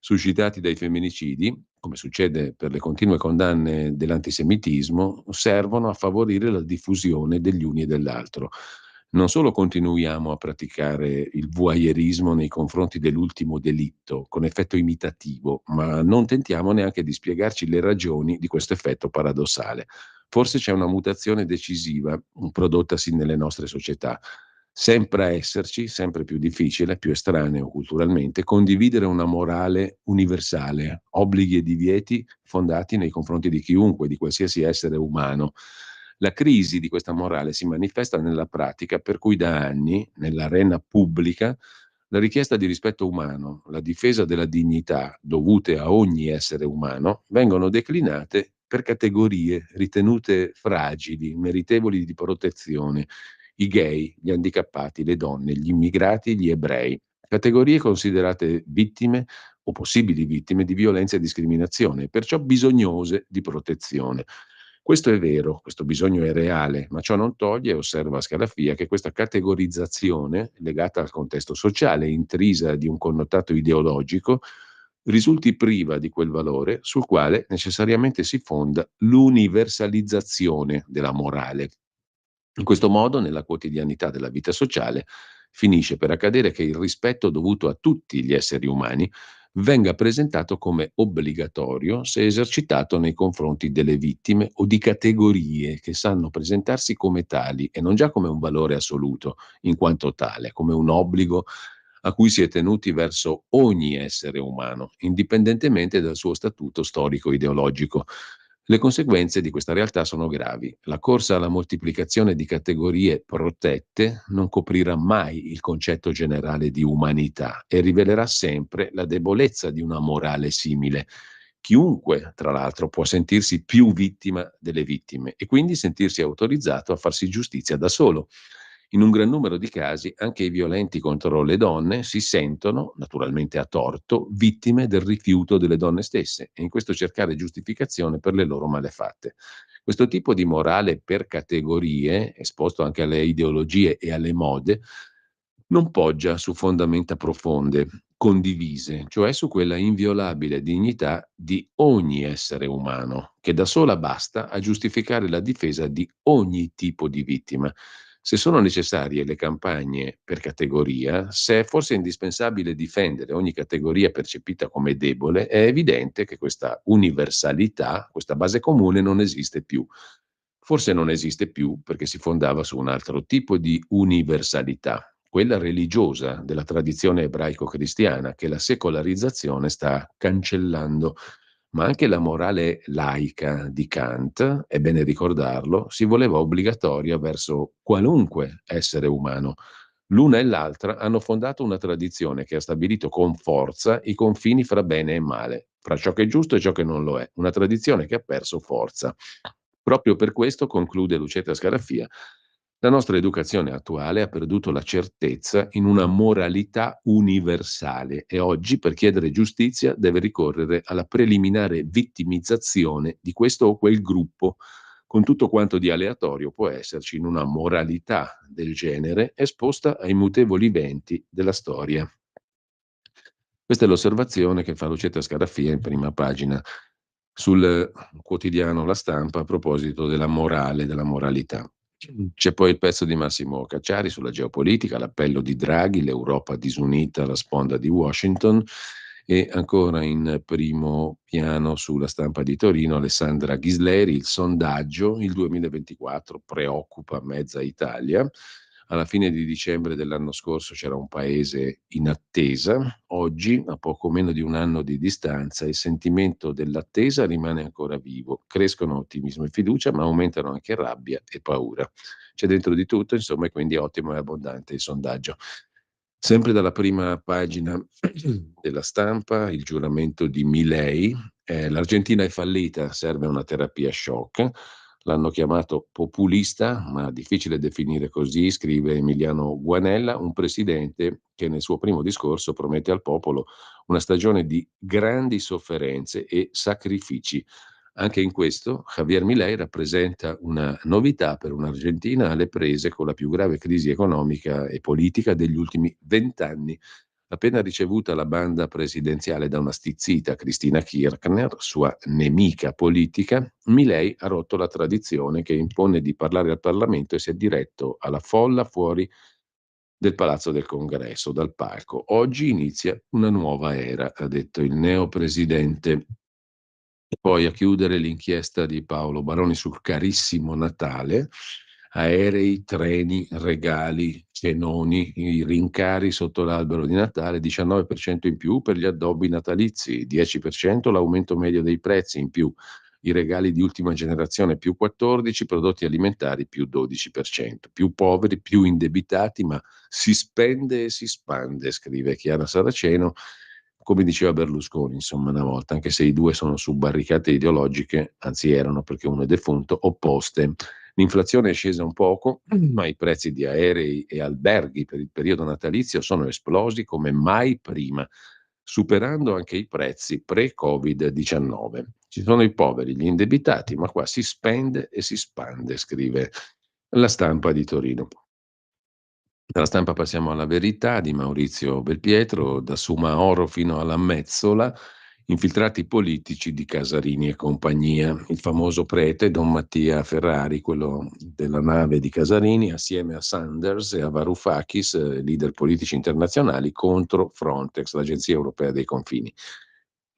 suscitati dai femminicidi, come succede per le continue condanne dell'antisemitismo, servono a favorire la diffusione degli uni e dell'altro. Non solo continuiamo a praticare il voyeurismo nei confronti dell'ultimo delitto con effetto imitativo, ma non tentiamo neanche di spiegarci le ragioni di questo effetto paradossale. Forse c'è una mutazione decisiva prodottasi nelle nostre società. Sembra esserci, sempre più difficile, più estraneo culturalmente, condividere una morale universale, obblighi e divieti fondati nei confronti di chiunque, di qualsiasi essere umano. La crisi di questa morale si manifesta nella pratica per cui da anni, nell'arena pubblica, la richiesta di rispetto umano, la difesa della dignità dovute a ogni essere umano vengono declinate per categorie ritenute fragili, meritevoli di protezione: i gay, gli handicappati, le donne, gli immigrati, gli ebrei. Categorie considerate vittime o possibili vittime di violenza e discriminazione, perciò bisognose di protezione. Questo è vero, questo bisogno è reale, ma ciò non toglie, osserva Scalafia, che questa categorizzazione, legata al contesto sociale, intrisa di un connotato ideologico, risulti priva di quel valore sul quale necessariamente si fonda l'universalizzazione della morale. In questo modo, nella quotidianità della vita sociale, finisce per accadere che il rispetto dovuto a tutti gli esseri umani venga presentato come obbligatorio se esercitato nei confronti delle vittime o di categorie che sanno presentarsi come tali e non già come un valore assoluto, in quanto tale, come un obbligo a cui si è tenuti verso ogni essere umano, indipendentemente dal suo statuto storico-ideologico. Le conseguenze di questa realtà sono gravi. La corsa alla moltiplicazione di categorie protette non coprirà mai il concetto generale di umanità e rivelerà sempre la debolezza di una morale simile. Chiunque, tra l'altro, può sentirsi più vittima delle vittime e quindi sentirsi autorizzato a farsi giustizia da solo. In un gran numero di casi anche i violenti contro le donne si sentono, naturalmente a torto, vittime del rifiuto delle donne stesse e in questo cercare giustificazione per le loro malefatte. Questo tipo di morale per categorie, esposto anche alle ideologie e alle mode, non poggia su fondamenta profonde, condivise, cioè su quella inviolabile dignità di ogni essere umano, che da sola basta a giustificare la difesa di ogni tipo di vittima. Se sono necessarie le campagne per categoria, se è forse indispensabile difendere ogni categoria percepita come debole, è evidente che questa universalità, questa base comune non esiste più. Forse non esiste più perché si fondava su un altro tipo di universalità, quella religiosa della tradizione ebraico-cristiana che la secolarizzazione sta cancellando. Ma anche la morale laica di Kant, è bene ricordarlo, si voleva obbligatoria verso qualunque essere umano. L'una e l'altra hanno fondato una tradizione che ha stabilito con forza i confini fra bene e male, fra ciò che è giusto e ciò che non lo è, una tradizione che ha perso forza. Proprio per questo, conclude Lucetta Scarafia, la nostra educazione attuale ha perduto la certezza in una moralità universale e oggi per chiedere giustizia deve ricorrere alla preliminare vittimizzazione di questo o quel gruppo, con tutto quanto di aleatorio può esserci in una moralità del genere esposta ai mutevoli venti della storia. Questa è l'osservazione che fa Lucetta Scarafia in prima pagina sul quotidiano La Stampa a proposito della morale, della moralità. C'è poi il pezzo di Massimo Cacciari sulla geopolitica, l'appello di Draghi, l'Europa disunita alla sponda di Washington e ancora in primo piano sulla Stampa di Torino Alessandra Ghisleri, il sondaggio, il 2024 preoccupa mezza Italia. Alla fine di dicembre dell'anno scorso c'era un paese in attesa, oggi, a poco meno di un anno di distanza, il sentimento dell'attesa rimane ancora vivo. Crescono ottimismo e fiducia, ma aumentano anche rabbia e paura. C'è dentro di tutto, insomma, e quindi ottimo e abbondante il sondaggio. Sempre dalla prima pagina della Stampa, il giuramento di Milei, l'Argentina è fallita, serve una terapia shock. L'hanno chiamato populista, ma difficile definire così, scrive Emiliano Guanella, un presidente che nel suo primo discorso promette al popolo una stagione di grandi sofferenze e sacrifici. Anche in questo Javier Milei rappresenta una novità per un'Argentina alle prese con la più grave crisi economica e politica degli ultimi 20 anni. Appena ricevuta la banda presidenziale da una stizzita Cristina Kirchner, sua nemica politica, Milei ha rotto la tradizione che impone di parlare al Parlamento e si è diretto alla folla fuori del Palazzo del Congresso, dal palco. Oggi inizia una nuova era, ha detto il neopresidente. E poi a chiudere l'inchiesta di Paolo Baroni sul carissimo Natale, aerei, treni, regali, cenoni, i rincari sotto l'albero di Natale, 19% in più per gli addobbi natalizi, 10% l'aumento medio dei prezzi in più. i regali di ultima generazione più 14, prodotti alimentari più 12%, più poveri, più indebitati, ma si spende e si spande, scrive Chiara Saraceno, come diceva Berlusconi, insomma, una volta, anche se i due sono su barricate ideologiche, anzi erano perché uno è defunto, opposte. L'inflazione è scesa un poco, ma i prezzi di aerei e alberghi per il periodo natalizio sono esplosi come mai prima, superando anche i prezzi pre-Covid-19. Ci sono i poveri, gli indebitati, ma qua si spende e si spande, scrive La Stampa di Torino. Dalla Stampa passiamo alla Verità di Maurizio Belpietro, da Sumaoro fino alla Mezzola, infiltrati politici di Casarini e compagnia. Il famoso prete Don Mattia Ferrari, quello della nave di Casarini, assieme a Sanders e a Varoufakis, leader politici internazionali, contro Frontex, l'Agenzia Europea dei Confini.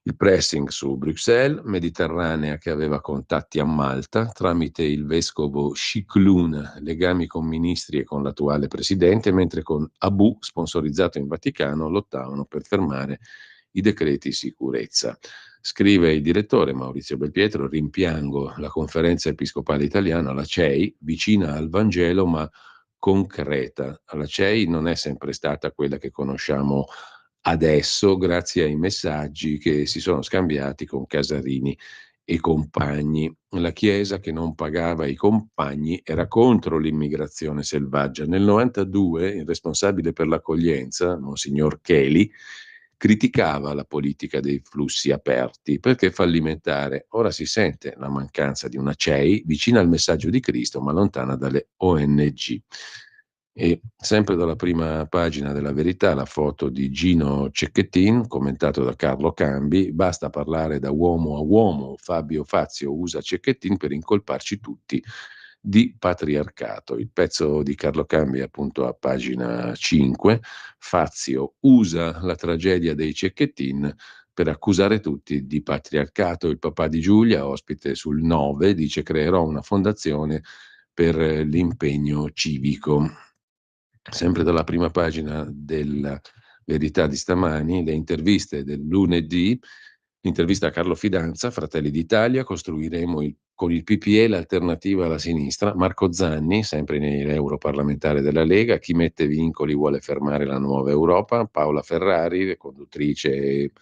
Il pressing su Bruxelles, Mediterranea che aveva contatti a Malta tramite il vescovo Sciclun, legami con ministri e con l'attuale presidente, mentre con Abu, sponsorizzato in Vaticano, lottavano per fermare i decreti sicurezza. Scrive il direttore Maurizio Belpietro, rimpiango la conferenza episcopale italiana, la CEI, vicina al Vangelo ma concreta. La CEI non è sempre stata quella che conosciamo adesso, grazie ai messaggi che si sono scambiati con Casarini e compagni. La Chiesa che non pagava i compagni era contro l'immigrazione selvaggia. Nel 92 il responsabile per l'accoglienza, Monsignor Cheli, criticava la politica dei flussi aperti perché fallimentare. Ora si sente la mancanza di una CEI vicina al messaggio di Cristo ma lontana dalle ONG. E sempre dalla prima pagina della Verità la foto di Gino Cecchettin, commentato da Carlo Cambi, basta parlare da uomo a uomo, Fabio Fazio usa Cecchettin per incolparci tutti di patriarcato. Il pezzo di Carlo Cambi è appunto a pagina 5, Fazio usa la tragedia dei Cecchettin per accusare tutti di patriarcato. Il papà di Giulia, ospite sul 9, dice creerò una fondazione per l'impegno civico. Sempre dalla prima pagina della Verità di stamani, le interviste del lunedì, l'intervista a Carlo Fidanza, Fratelli d'Italia, costruiremo con il PPE l'alternativa alla sinistra, Marco Zanni, sempre europarlamentare della Lega, chi mette vincoli vuole fermare la nuova Europa, Paola Ferrari, conduttrice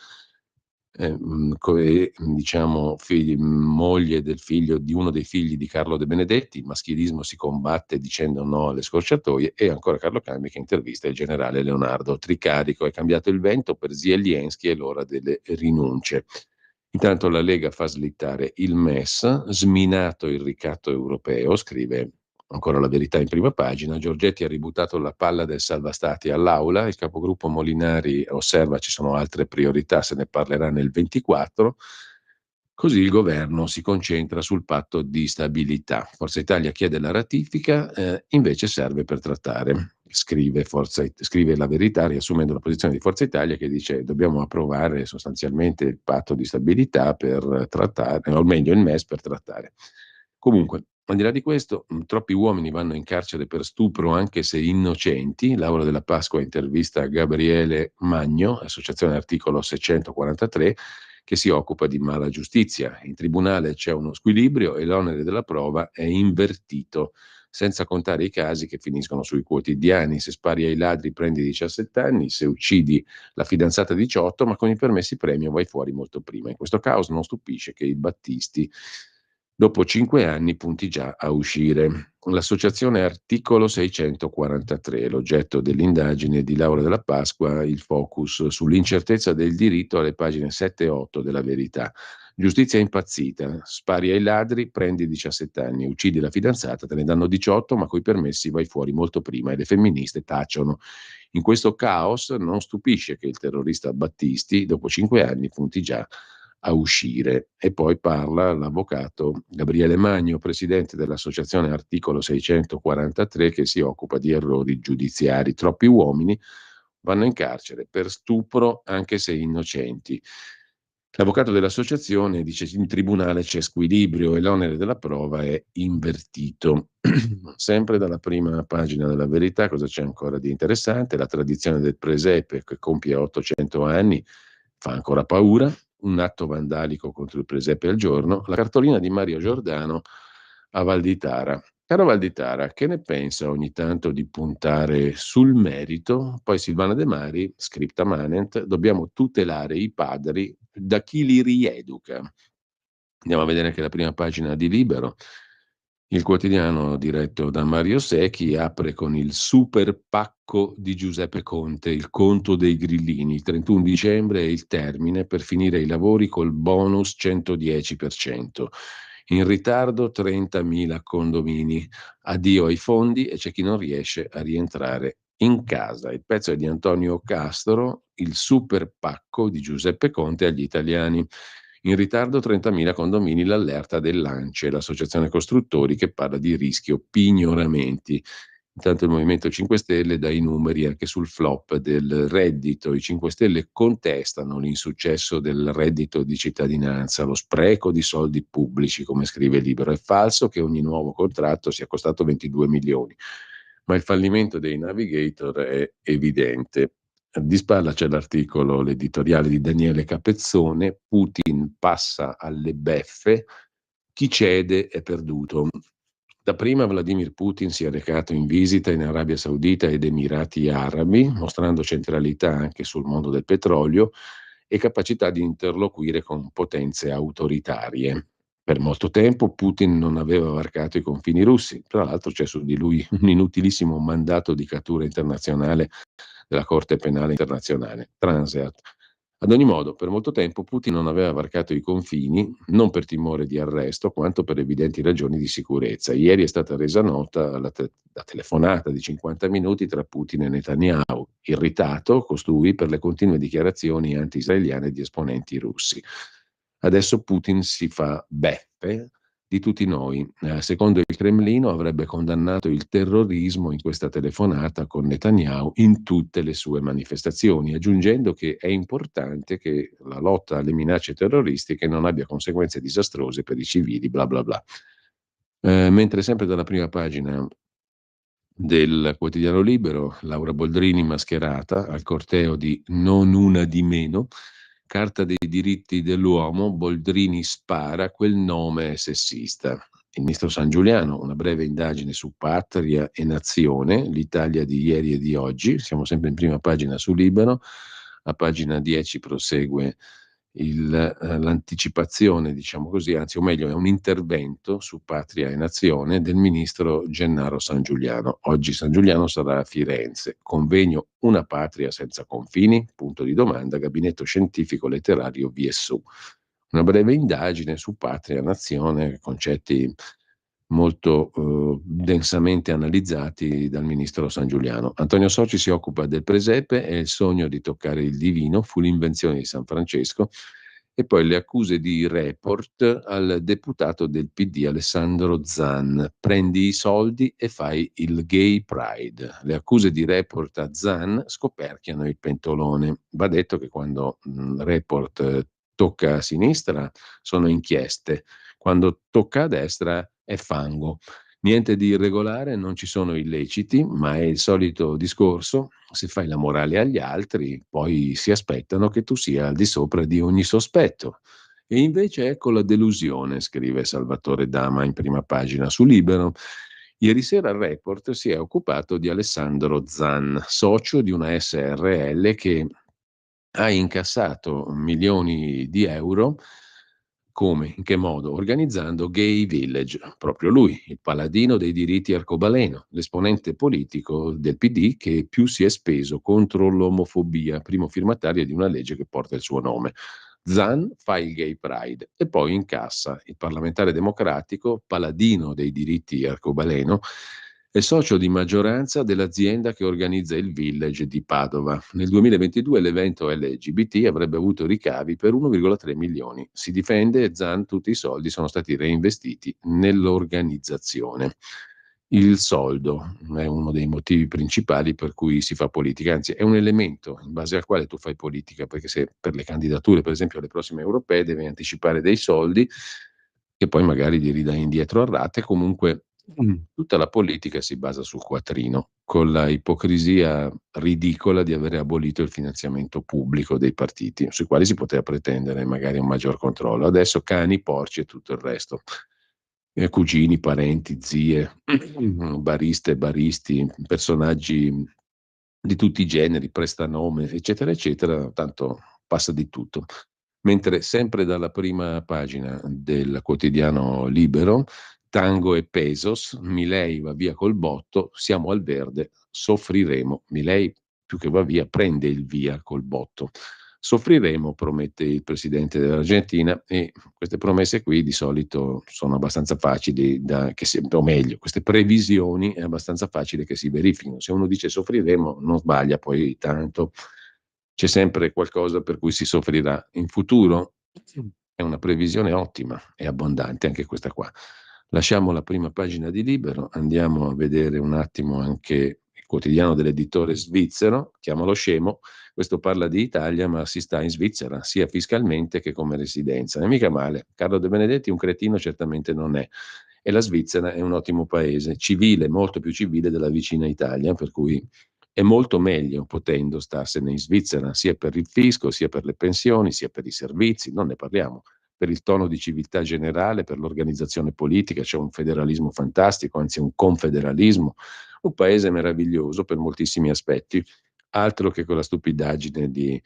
diciamo moglie del figlio di uno dei figli di Carlo De Benedetti, il maschilismo si combatte dicendo no alle scorciatoie, e ancora Carlo Cambi che intervista il generale Leonardo Tricarico. È cambiato il vento per Zelensky, è l'ora delle rinunce. Intanto la Lega fa slittare il MES, sminato il ricatto europeo, scrive ancora la Verità in prima pagina. Giorgetti ha ributtato la palla del salva stati all'aula, il capogruppo Molinari osserva ci sono altre priorità, se ne parlerà nel 24, così il governo si concentra sul patto di stabilità. Forza Italia chiede la ratifica, invece serve per trattare, scrive la Verità riassumendo la posizione di Forza Italia che dice dobbiamo approvare sostanzialmente il patto di stabilità per trattare, o meglio il MES per trattare. Comunque, al di là di questo, troppi uomini vanno in carcere per stupro anche se innocenti. Laura Della Pasqua intervista a Gabriele Magno, associazione articolo 643, che si occupa di mala giustizia. In tribunale c'è uno squilibrio e l'onere della prova è invertito, senza contare i casi che finiscono sui quotidiani. Se spari ai ladri prendi 17 anni, se uccidi la fidanzata 18, ma con i permessi premio vai fuori molto prima. In questo caso non stupisce che i Battisti dopo 5 anni punti già a uscire. L'associazione Articolo 643, l'oggetto dell'indagine di Laura Della Pasqua, il focus sull'incertezza del diritto alle pagine 7 e 8 della Verità. Giustizia impazzita, spari ai ladri, prendi 17 anni, uccidi la fidanzata, te ne danno 18, ma coi permessi vai fuori molto prima e le femministe tacciono. In questo caos non stupisce che il terrorista Battisti, dopo 5 anni, punti già a uscire. E poi parla l'avvocato Gabriele Magno, presidente dell'associazione Articolo 643, che si occupa di errori giudiziari. Troppi uomini vanno in carcere per stupro anche se innocenti. L'avvocato dell'associazione dice che in tribunale c'è squilibrio e l'onere della prova è invertito. Sempre dalla prima pagina della Verità, cosa c'è ancora di interessante? La tradizione del presepe che compie 800 anni fa ancora paura. un atto vandalico contro il presepe al giorno, la cartolina di Mario Giordano a Valditara. Caro Valditara, che ne pensa ogni tanto di puntare sul merito? Poi Silvana De Mari, scripta manent, dobbiamo tutelare i padri da chi li rieduca. Andiamo a vedere anche la prima pagina di Libero. Il quotidiano diretto da Mario Secchi apre con il super pacco di Giuseppe Conte, il conto dei grillini. Il 31 dicembre è il termine per finire i lavori col bonus 110%. In ritardo 30.000 condomini. Addio ai fondi e c'è chi non riesce a rientrare in casa. Il pezzo è di Antonio Castro, il super pacco di Giuseppe Conte agli italiani. In ritardo 30.000 condomini, l'allerta dell'ANCE, l'associazione costruttori, che parla di rischio pignoramenti. Intanto il Movimento 5 Stelle dà i numeri anche sul flop del reddito. I 5 Stelle contestano l'insuccesso del reddito di cittadinanza, lo spreco di soldi pubblici, come scrive Libero. È falso che ogni nuovo contratto sia costato 22 milioni, ma il fallimento dei navigator è evidente. Di spalla c'è l'articolo, l'editoriale di Daniele Capezzone, Putin passa alle beffe, chi cede è perduto. Dapprima Vladimir Putin si è recato in visita in Arabia Saudita ed Emirati Arabi, mostrando centralità anche sul mondo del petrolio e capacità di interloquire con potenze autoritarie. Per molto tempo Putin non aveva varcato i confini russi, tra l'altro c'è su di lui un inutilissimo mandato di cattura internazionale della Corte Penale Internazionale, Transeat. Ad ogni modo, per molto tempo Putin non aveva varcato i confini, non per timore di arresto, quanto per evidenti ragioni di sicurezza. Ieri è stata resa nota la telefonata di 50 minuti tra Putin e Netanyahu, irritato costui per le continue dichiarazioni anti-israeliane di esponenti russi. Adesso Putin si fa beffe di tutti noi. Secondo il Cremlino avrebbe condannato il terrorismo in questa telefonata con Netanyahu in tutte le sue manifestazioni, aggiungendo che è importante che la lotta alle minacce terroristiche non abbia conseguenze disastrose per i civili, bla bla bla. Mentre sempre dalla prima pagina del quotidiano Libero, Laura Boldrini mascherata al corteo di Non una di meno, Carta dei diritti dell'uomo, Boldrini spara, quel nome è sessista. Il ministro San Giuliano, una breve indagine su Patria e Nazione, l'Italia di ieri e di oggi, siamo sempre in prima pagina su Libero, a pagina 10 prosegue l'anticipazione, diciamo così, anzi o meglio è un intervento su Patria e Nazione del ministro Gennaro San Giuliano. Oggi San Giuliano sarà a Firenze, convegno Una patria senza confini, punto di domanda, gabinetto scientifico letterario VSU. Una breve indagine su Patria e Nazione, concetti molto densamente analizzati dal ministro San Giuliano. Antonio Soci si occupa del presepe e il sogno di toccare il divino fu l'invenzione di San Francesco, e poi le accuse di Report al deputato del PD Alessandro Zan: prendi i soldi e fai il gay pride. Le accuse di Report a Zan scoperchiano il pentolone. Va detto che quando Report tocca a sinistra sono inchieste, quando tocca a destra è fango. Niente di irregolare, non ci sono illeciti, ma è il solito discorso: se fai la morale agli altri, poi si aspettano che tu sia al di sopra di ogni sospetto. E invece ecco la delusione, scrive Salvatore Dama in prima pagina su Libero. Ieri sera il Report si è occupato di Alessandro Zan, socio di una SRL che ha incassato milioni di euro. Come? In che modo? Organizzando Gay Village. Proprio lui, il paladino dei diritti arcobaleno, l'esponente politico del PD che più si è speso contro l'omofobia, primo firmatario di una legge che porta il suo nome. Zan fa il Gay Pride e poi incassa. Il parlamentare democratico, paladino dei diritti arcobaleno, è socio di maggioranza dell'azienda che organizza il Village di Padova. Nel 2022 l'evento LGBT avrebbe avuto ricavi per 1,3 milioni. Si difende, Zan, tutti i soldi sono stati reinvestiti nell'organizzazione. Il soldo è uno dei motivi principali per cui si fa politica, anzi è un elemento in base al quale tu fai politica, perché se per le candidature, per esempio alle prossime europee, devi anticipare dei soldi che poi magari li ridai indietro a rate, comunque Tutta la politica si basa sul quattrino, con la ipocrisia ridicola di avere abolito il finanziamento pubblico dei partiti, sui quali si poteva pretendere magari un maggior controllo. Adesso cani, porci e tutto il resto. Cugini, parenti, zie, bariste, baristi, personaggi di tutti i generi, prestanome, eccetera, eccetera, tanto passa di tutto. Mentre sempre dalla prima pagina del quotidiano Libero, Tango e Pesos, Milei va via col botto, siamo al verde, soffriremo. Milei più che va via prende il via col botto. Soffriremo, promette il presidente dell'Argentina, e queste promesse qui di solito sono abbastanza facili, o meglio, queste previsioni è abbastanza facile che si verifichino. Se uno dice soffriremo, non sbaglia poi tanto, c'è sempre qualcosa per cui si soffrirà in futuro. È una previsione ottima e abbondante anche questa qua. Lasciamo la prima pagina di Libero, andiamo a vedere un attimo anche il quotidiano dell'editore svizzero, chiamalo scemo. Questo parla di Italia, ma si sta in Svizzera, sia fiscalmente che come residenza. Non è mica male. Carlo De Benedetti un cretino certamente non è. E la Svizzera è un ottimo paese, civile, molto più civile della vicina Italia, per cui è molto meglio potendo starsene in Svizzera, sia per il fisco, sia per le pensioni, sia per i servizi, non ne parliamo, per il tono di civiltà generale, per l'organizzazione politica, c'è un federalismo fantastico, anzi un confederalismo, un paese meraviglioso per moltissimi aspetti, altro che con la stupidaggine di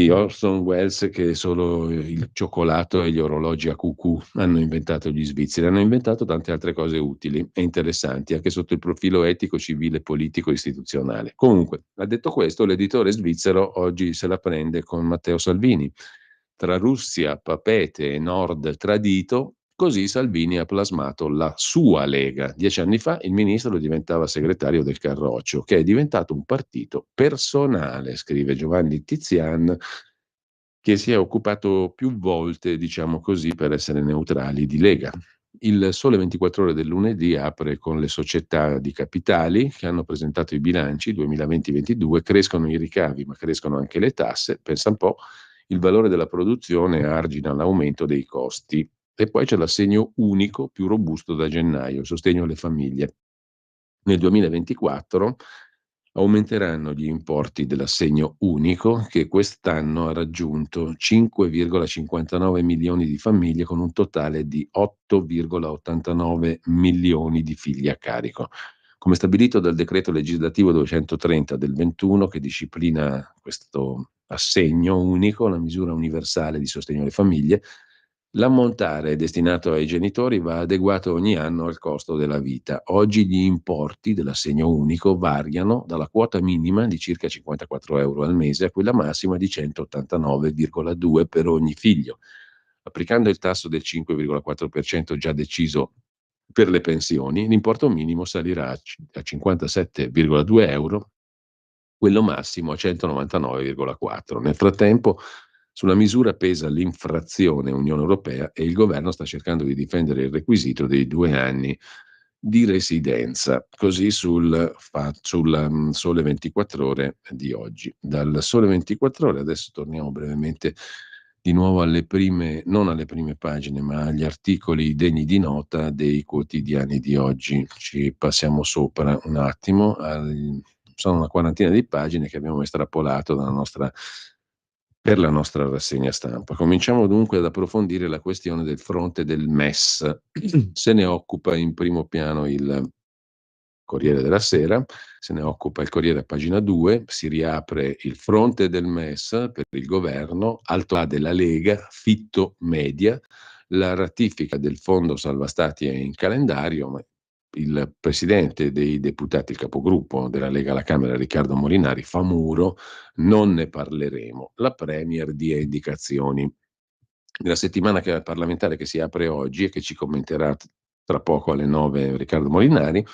Orson Welles che solo il cioccolato e gli orologi a cucù hanno inventato gli svizzeri, hanno inventato tante altre cose utili e interessanti anche sotto il profilo etico, civile, politico e istituzionale. Comunque, ha detto questo, l'editore svizzero oggi se la prende con Matteo Salvini. Tra Russia, papete e Nord tradito, così Salvini ha plasmato la sua Lega. 10 anni fa il ministro diventava segretario del Carroccio, che è diventato un partito personale, scrive Giovanni Tizian, che si è occupato più volte, diciamo così, per essere neutrali di Lega. Il Sole 24 Ore del lunedì apre con le società di capitali che hanno presentato i bilanci 2020-22, crescono i ricavi ma crescono anche le tasse, pensa un po', il valore della produzione argina l'aumento dei costi. E poi c'è l'assegno unico più robusto da gennaio, il sostegno alle famiglie. Nel 2024 aumenteranno gli importi dell'assegno unico che quest'anno ha raggiunto 5,59 milioni di famiglie con un totale di 8,89 milioni di figli a carico. Come stabilito dal decreto legislativo 230 del 21 che disciplina questo assegno unico, la misura universale di sostegno alle famiglie, l'ammontare destinato ai genitori va adeguato ogni anno al costo della vita. Oggi gli importi dell'assegno unico variano dalla quota minima di circa 54 euro al mese a quella massima di 189,2 per ogni figlio. Applicando il tasso del 5,4% già deciso per le pensioni, l'importo minimo salirà a 57,2 euro, quello massimo a 199,4. Nel frattempo, sulla misura pesa l'infrazione Unione Europea e il governo sta cercando di difendere il requisito dei 2 anni di residenza, così sul Sole 24 Ore di oggi. Dal Sole 24 Ore adesso torniamo brevemente di nuovo alle prime, non alle prime pagine, ma agli articoli degni di nota dei quotidiani di oggi. Ci passiamo sopra un attimo, sono una quarantina di pagine che abbiamo estrapolato per la nostra rassegna stampa. Cominciamo dunque ad approfondire la questione del fronte del MES. Se ne occupa in primo piano il Corriere della Sera, se ne occupa il Corriere a pagina 2, si riapre il fronte del MES per il governo, Alto A della Lega, Fitto Media, la ratifica del fondo salva stati è in calendario, ma il presidente dei deputati, il capogruppo della Lega alla Camera, Riccardo Molinari, fa muro, non ne parleremo. La Premier dia indicazioni. Nella settimana parlamentare che si apre oggi e che ci commenterà tra poco alle 9 Riccardo Molinari,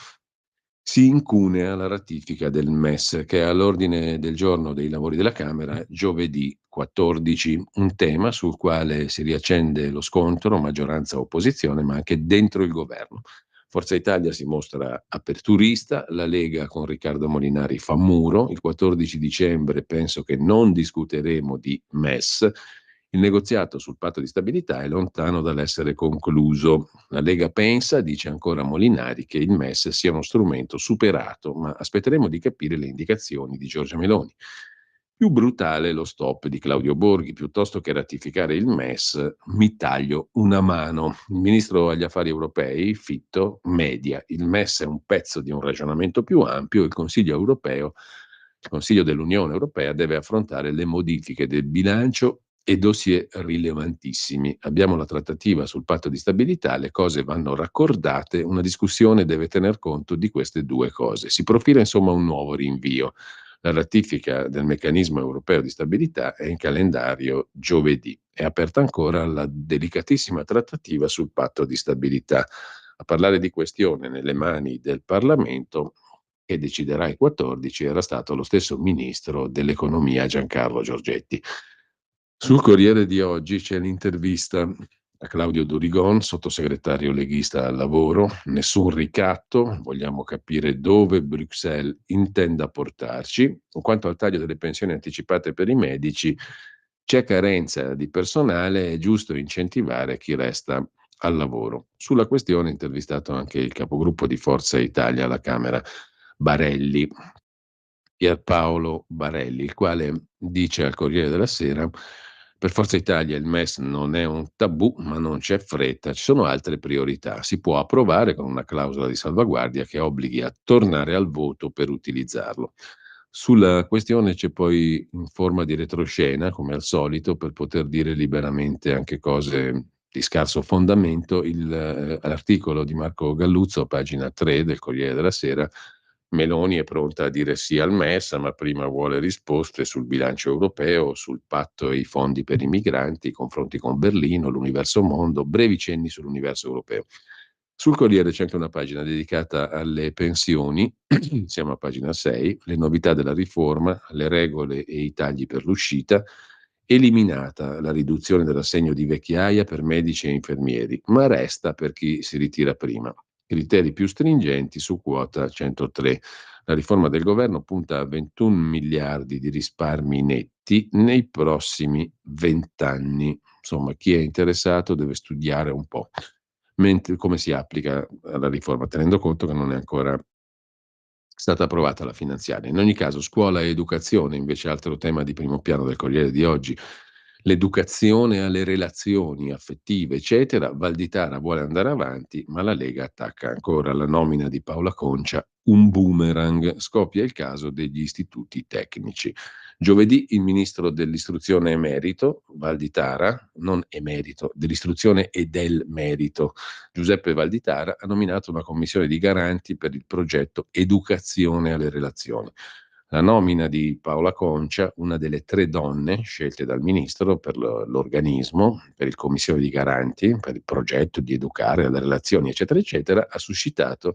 si incunea la ratifica del MES che è all'ordine del giorno dei lavori della Camera giovedì 14, un tema sul quale si riaccende lo scontro maggioranza-opposizione ma anche dentro il governo. Forza Italia si mostra aperturista, la Lega con Riccardo Molinari fa muro, il 14 dicembre penso che non discuteremo di MES, Il negoziato sul patto di stabilità è lontano dall'essere concluso. La Lega pensa, dice ancora Molinari, che il MES sia uno strumento superato, ma aspetteremo di capire le indicazioni di Giorgia Meloni. Più brutale lo stop di Claudio Borghi: piuttosto che ratificare il MES, mi taglio una mano. Il ministro agli affari europei, Fitto, media. Il MES è un pezzo di un ragionamento più ampio. Il Consiglio europeo, il Consiglio dell'Unione Europea deve affrontare le modifiche del bilancio e dossier rilevantissimi. Abbiamo la trattativa sul patto di stabilità, le cose vanno raccordate, una discussione deve tener conto di queste due cose. Si profila insomma un nuovo rinvio. La ratifica del meccanismo europeo di stabilità è in calendario giovedì. È aperta ancora la delicatissima trattativa sul patto di stabilità. A parlare di questione nelle mani del Parlamento, che deciderà il 14, era stato lo stesso ministro dell'economia Giancarlo Giorgetti. Sul Corriere di oggi c'è l'intervista a Claudio Dorigon, sottosegretario leghista al lavoro. Nessun ricatto, vogliamo capire dove Bruxelles intenda portarci. In quanto al taglio delle pensioni anticipate per i medici, c'è carenza di personale, è giusto incentivare chi resta al lavoro. Sulla questione è intervistato anche il capogruppo di Forza Italia alla Camera, Barelli, Pierpaolo Barelli, il quale dice al Corriere della Sera: per Forza Italia il MES non è un tabù, ma non c'è fretta, ci sono altre priorità. Si può approvare con una clausola di salvaguardia che obblighi a tornare al voto per utilizzarlo. Sulla questione c'è poi, in forma di retroscena, come al solito, per poter dire liberamente anche cose di scarso fondamento, l'articolo di Marco Galluzzo, pagina 3 del Corriere della Sera. Meloni è pronta a dire sì al MES, ma prima vuole risposte sul bilancio europeo, sul patto e i fondi per i migranti, i confronti con Berlino, l'universo mondo, brevi cenni sull'universo europeo. Sul Corriere c'è anche una pagina dedicata alle pensioni, siamo a pagina 6, le novità della riforma, le regole e i tagli per l'uscita. Eliminata la riduzione dell'assegno di vecchiaia per medici e infermieri, ma resta per chi si ritira prima. Criteri più stringenti su quota 103. La riforma del governo punta a 21 miliardi di risparmi netti nei prossimi 20 anni. Insomma, chi è interessato deve studiare un po' come si applica la riforma, tenendo conto che non è ancora stata approvata la finanziaria. In ogni caso, scuola e educazione, invece, altro tema di primo piano del Corriere di oggi. L'educazione alle relazioni affettive, eccetera. Valditara vuole andare avanti, ma la Lega attacca ancora la nomina di Paola Concia, un boomerang. Scoppia il caso degli istituti tecnici. Giovedì il ministro dell'istruzione emerito, Valditara, non emerito, dell'istruzione e del merito, Giuseppe Valditara, ha nominato una commissione di garanti per il progetto Educazione alle relazioni. La nomina di Paola Concia, una delle 3 donne scelte dal ministro per l'organismo, per il commissione di garanti, per il progetto di educare alle relazioni, eccetera, eccetera, ha suscitato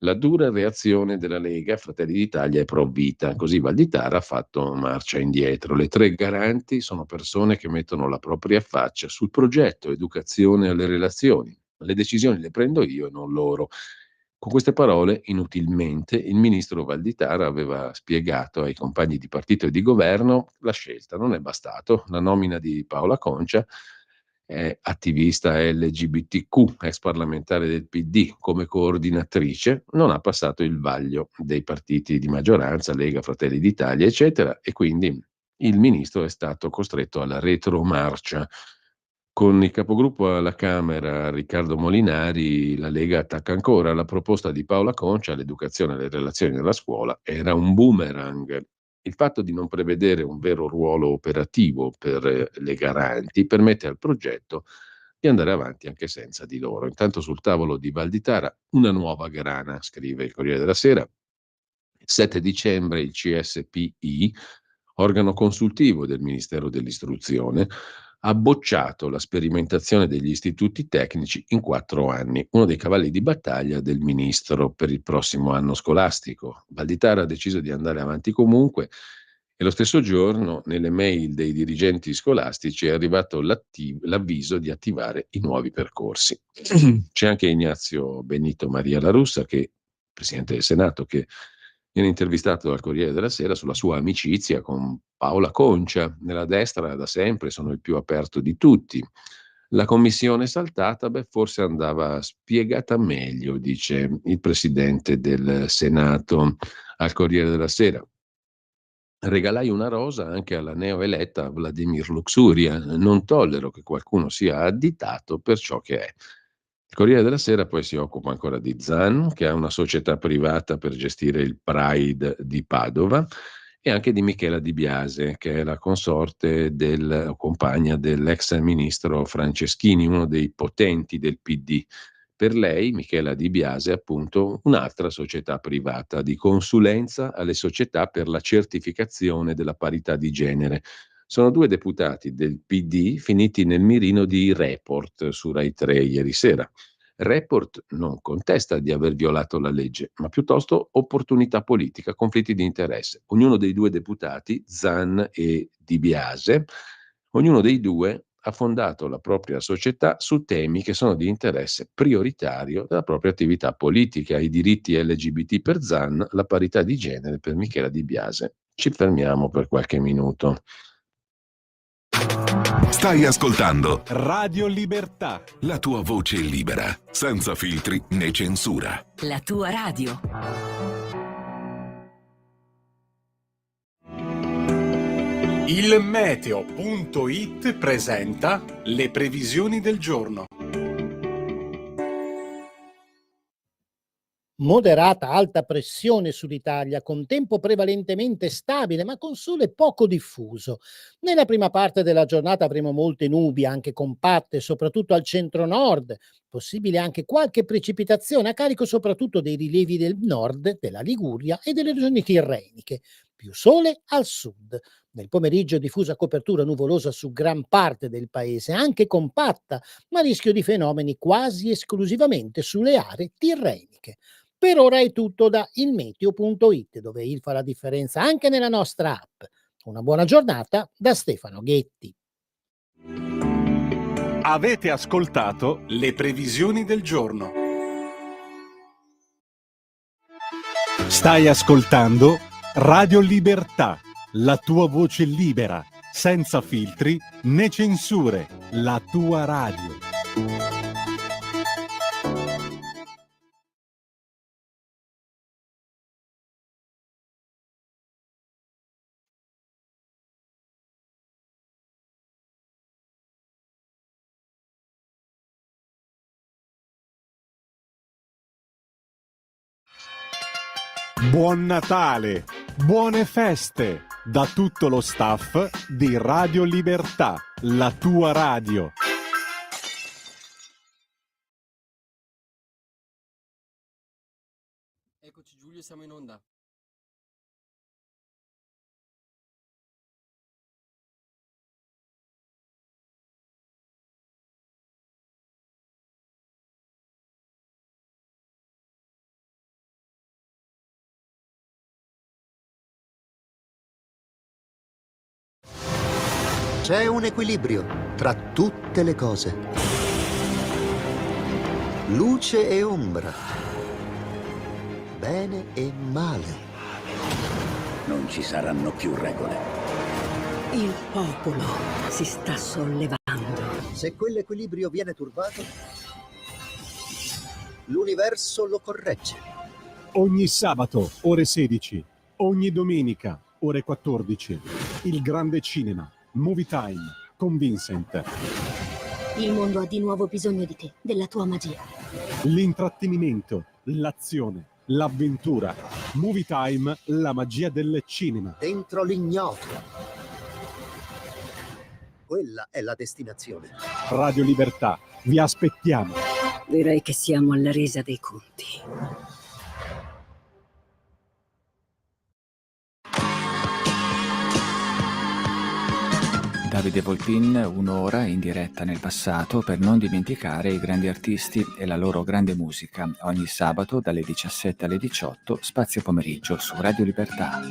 la dura reazione della Lega, Fratelli d'Italia e Pro Vita. Così Valditara ha fatto marcia indietro. Le 3 garanti sono persone che mettono la propria faccia sul progetto Educazione alle relazioni. Le decisioni le prendo io e non loro. Con queste parole, inutilmente, il ministro Valditara aveva spiegato ai compagni di partito e di governo la scelta. Non è bastato. La nomina di Paola Concia, attivista LGBTQ, ex parlamentare del PD, come coordinatrice, non ha passato il vaglio dei partiti di maggioranza, Lega, Fratelli d'Italia, eccetera, e quindi il ministro è stato costretto alla retromarcia. Con il capogruppo alla Camera, Riccardo Molinari, la Lega attacca ancora. La proposta di Paola Concia, l'educazione e le relazioni nella scuola, era un boomerang. Il fatto di non prevedere un vero ruolo operativo per le garanti permette al progetto di andare avanti anche senza di loro. Intanto sul tavolo di Valditara una nuova grana, scrive il Corriere della Sera. Il 7 dicembre il CSPI, organo consultivo del Ministero dell'Istruzione, ha bocciato la sperimentazione degli istituti tecnici in 4 anni, uno dei cavalli di battaglia del ministro per il prossimo anno scolastico. Valditara ha deciso di andare avanti comunque e lo stesso giorno nelle mail dei dirigenti scolastici è arrivato l'avviso di attivare i nuovi percorsi. C'è anche Ignazio Benito Maria La Russa, che presidente del Senato, che Viene intervistato dal Corriere della Sera sulla sua amicizia con Paola Concia. Nella destra da sempre sono il più aperto di tutti. La commissione saltata, forse andava spiegata meglio, dice il presidente del Senato al Corriere della Sera. Regalai una rosa anche alla neoeletta Vladimir Luxuria. Non tollero che qualcuno sia additato per ciò che è. Il Corriere della Sera poi si occupa ancora di Zan, che ha una società privata per gestire il Pride di Padova, e anche di Michela Di Biase, che è la consorte o compagna dell'ex ministro Franceschini, uno dei potenti del PD. Per lei, Michela Di Biase, appunto, un'altra società privata di consulenza alle società per la certificazione della parità di genere. Sono due deputati del PD finiti nel mirino di Report su Rai 3 ieri sera. Report non contesta di aver violato la legge, ma piuttosto opportunità politica, conflitti di interesse. Ognuno dei due deputati, Zan e Di Biase, ognuno dei due ha fondato la propria società su temi che sono di interesse prioritario della propria attività politica: i diritti LGBT per Zan, la parità di genere per Michela Di Biase. Ci fermiamo per qualche minuto. Stai ascoltando Radio Libertà. la tua voce libera, senza filtri né censura. La tua radio. Il meteo.it presenta le previsioni del giorno. Moderata alta pressione sull'Italia, con tempo prevalentemente stabile ma con sole poco diffuso. Nella prima parte della giornata avremo molte nubi, anche compatte, soprattutto al centro-nord, possibile anche qualche precipitazione a carico soprattutto dei rilievi del nord, della Liguria e delle regioni tirreniche. Più sole al sud. Nel pomeriggio diffusa copertura nuvolosa su gran parte del paese, anche compatta, ma rischio di fenomeni quasi esclusivamente sulle aree tirreniche. Per ora è tutto da ilmeteo.it, dove il fa la differenza anche nella nostra app. Una buona giornata da Stefano Ghetti. Avete ascoltato le previsioni del giorno. Stai ascoltando Radio Libertà, la tua voce libera, senza filtri né censure, la tua radio. Buon Natale, buone feste da tutto lo staff di Radio Libertà, la tua radio. Eccoci Giulio, siamo in onda. C'è un equilibrio tra tutte le cose. Luce e ombra. Bene e male. Non ci saranno più regole. Il popolo si sta sollevando. Se quell'equilibrio viene turbato, l'universo lo corregge. Ogni sabato, ore 16, ogni domenica, ore 14, il grande cinema, Movie Time, con Vincent. Il mondo ha di nuovo bisogno di te, della tua magia. L'intrattenimento, l'azione, l'avventura. Movie Time, la magia del cinema. Dentro l'ignoto. Quella è la destinazione. Radio Libertà, vi aspettiamo. Direi che siamo alla resa dei conti. Davide Volpin, un'ora in diretta nel passato per non dimenticare i grandi artisti e la loro grande musica. Ogni sabato dalle 17 alle 18, spazio pomeriggio su Radio Libertà.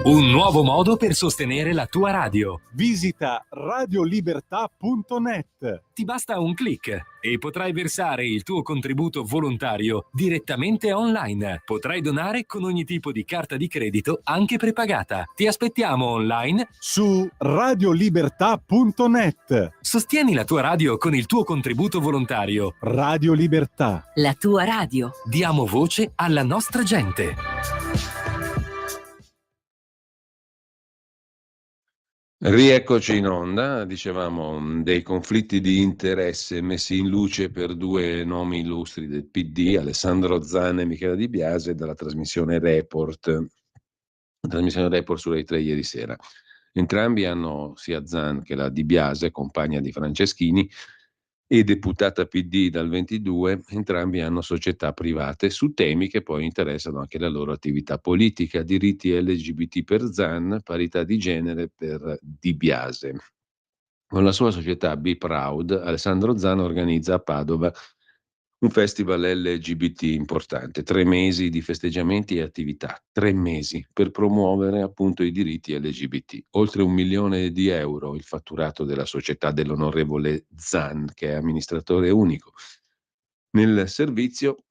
Un nuovo modo per sostenere la tua radio. Visita radiolibertà.net. Ti basta un click e potrai versare il tuo contributo volontario direttamente online. Potrai donare con ogni tipo di carta di credito, anche prepagata. Ti aspettiamo online su radiolibertà.net. Sostieni la tua radio con il tuo contributo volontario. Radio Libertà. La tua radio. Diamo voce alla nostra gente. Rieccoci in onda, dicevamo dei conflitti di interesse messi in luce per due nomi illustri del PD, Alessandro Zan e Michela Di Biase, dalla trasmissione Report su Rai 3 ieri sera. Entrambi hanno, sia Zan che la Di Biase, compagna di Franceschini e deputata PD dal 22, entrambi hanno società private su temi che poi interessano anche la loro attività politica: diritti LGBT per Zan, parità di genere per Di Biase. Con la sua società Be Proud, Alessandro Zan organizza a Padova un festival LGBT importante, 3 mesi di festeggiamenti e attività, 3 mesi per promuovere appunto i diritti LGBT. Oltre €1 milione il fatturato della società dell'onorevole Zan, che è amministratore unico. Nel servizio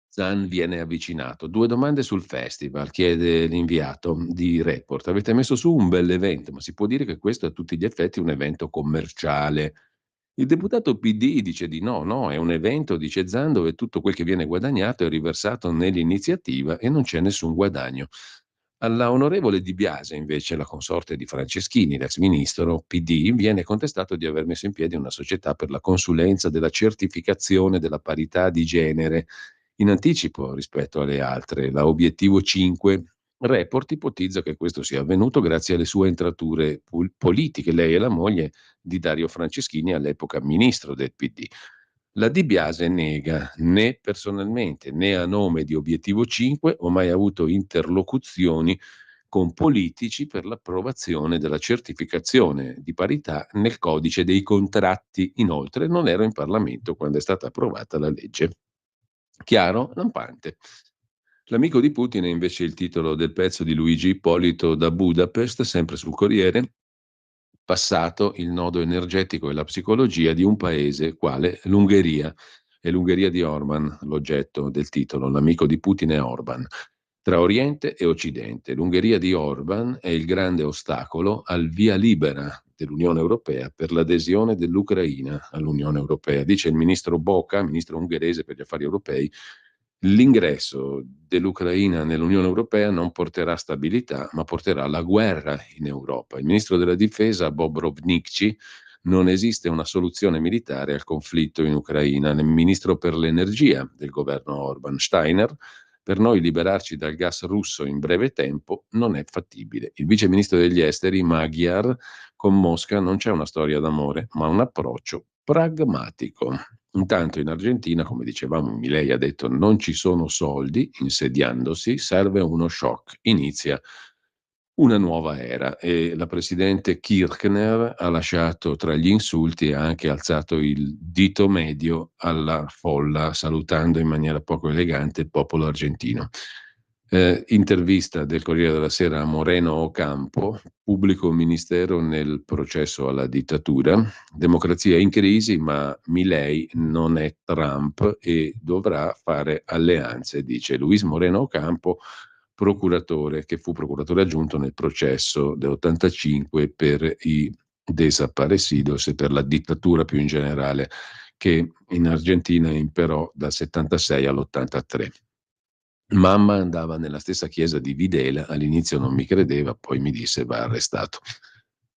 Zan viene avvicinato. 2 domande sul festival, chiede l'inviato di Report. Avete messo su un bell'evento, ma si può dire che questo è a tutti gli effetti un evento commerciale? Il deputato PD dice di no, è un evento, dice Zan, dove tutto quel che viene guadagnato è riversato nell'iniziativa e non c'è nessun guadagno. Alla onorevole Di Biase, invece, la consorte di Franceschini, l'ex ministro PD, viene contestato di aver messo in piedi una società per la consulenza della certificazione della parità di genere in anticipo rispetto alle altre, la Obiettivo 5. Report ipotizza che questo sia avvenuto grazie alle sue entrature politiche, lei e la moglie di Dario Franceschini, all'epoca ministro del PD. La Di Biase nega, né personalmente né a nome di Obiettivo 5 ho mai avuto interlocuzioni con politici per l'approvazione della certificazione di parità nel codice dei contratti. Inoltre non ero in Parlamento quando è stata approvata la legge. Chiaro? Lampante. L'amico di Putin è invece il titolo del pezzo di Luigi Ippolito da Budapest, sempre sul Corriere. Passato il nodo energetico e la psicologia di un paese quale l'Ungheria. È l'Ungheria di Orban l'oggetto del titolo, l'amico di Putin è Orban. Tra Oriente e Occidente, l'Ungheria di Orban è il grande ostacolo al via libera dell'Unione Europea per l'adesione dell'Ucraina all'Unione Europea. Dice il ministro Boca, ministro ungherese per gli affari europei, l'ingresso dell'Ucraina nell'Unione Europea non porterà stabilità, ma porterà la guerra in Europa. Il ministro della difesa, Bobrovnicki, non esiste una soluzione militare al conflitto in Ucraina. Il ministro per l'energia del governo Orban, Steiner, per noi liberarci dal gas russo in breve tempo non è fattibile. Il vice ministro degli esteri, Magyar, con Mosca non c'è una storia d'amore, ma un approccio pragmatico. Intanto in Argentina, come dicevamo, Milei ha detto non ci sono soldi, insediandosi serve uno shock, inizia una nuova era e la presidente Kirchner ha lasciato tra gli insulti e ha anche alzato il dito medio alla folla, salutando in maniera poco elegante il popolo argentino. Intervista del Corriere della Sera a Moreno Ocampo, pubblico ministero nel processo alla dittatura, democrazia in crisi, ma Milei non è Trump e dovrà fare alleanze, dice Luis Moreno Ocampo, procuratore, che fu procuratore aggiunto nel processo dell'85 per i desaparecidos e per la dittatura più in generale che in Argentina imperò dal 76 all'83. Mamma andava nella stessa chiesa di Videla, all'inizio non mi credeva, poi mi disse va arrestato.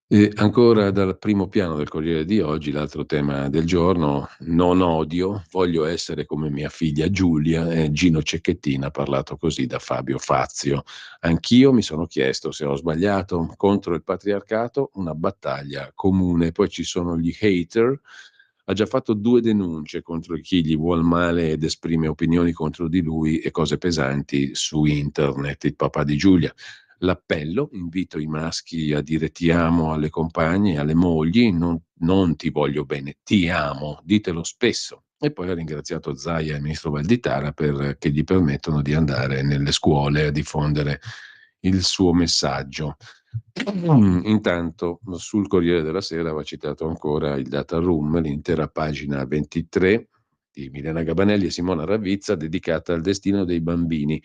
E ancora dal primo piano del Corriere di oggi, l'altro tema del giorno, non odio, voglio essere come mia figlia Giulia, Gino Cecchettin ha parlato così da Fabio Fazio. Anch'io mi sono chiesto se ho sbagliato, contro il patriarcato una battaglia comune, poi ci sono gli hater. Ha già fatto 2 denunce contro chi gli vuol male ed esprime opinioni contro di lui e cose pesanti su internet, il papà di Giulia. L'appello, invito i maschi a dire ti amo alle compagne, alle mogli, non ti voglio bene, ti amo, ditelo spesso. E poi ha ringraziato Zaia e il ministro Valditara perché gli permettono di andare nelle scuole a diffondere il suo messaggio. Intanto sul Corriere della Sera va citato ancora il data room, l'intera pagina 23 di Milena Gabanelli e Simona Ravizza dedicata al destino dei bambini,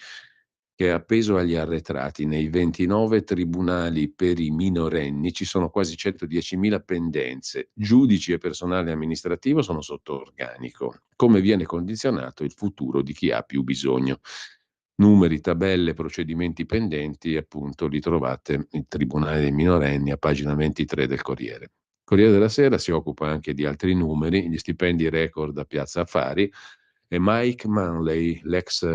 che è appeso agli arretrati. Nei 29 tribunali per i minorenni ci sono quasi 110.000 pendenze. Giudici e personale amministrativo sono sotto organico. Come viene condizionato il futuro di chi ha più bisogno? Numeri, tabelle, procedimenti pendenti, appunto, li trovate in Tribunale dei minorenni a pagina 23 del Corriere. Corriere della Sera si occupa anche di altri numeri, gli stipendi record a Piazza Affari, e Mike Manley, l'ex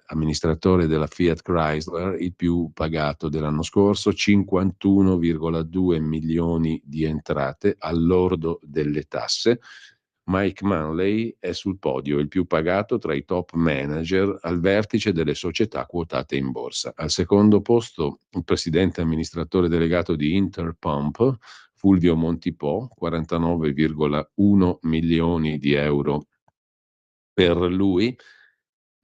amministratore della Fiat Chrysler, il più pagato dell'anno scorso, 51,2 milioni di entrate al lordo delle tasse. Mike Manley è sul podio, il più pagato tra i top manager al vertice delle società quotate in borsa. Al secondo posto il presidente amministratore delegato di Interpump, Fulvio Montipò, 49,1 milioni di euro per lui,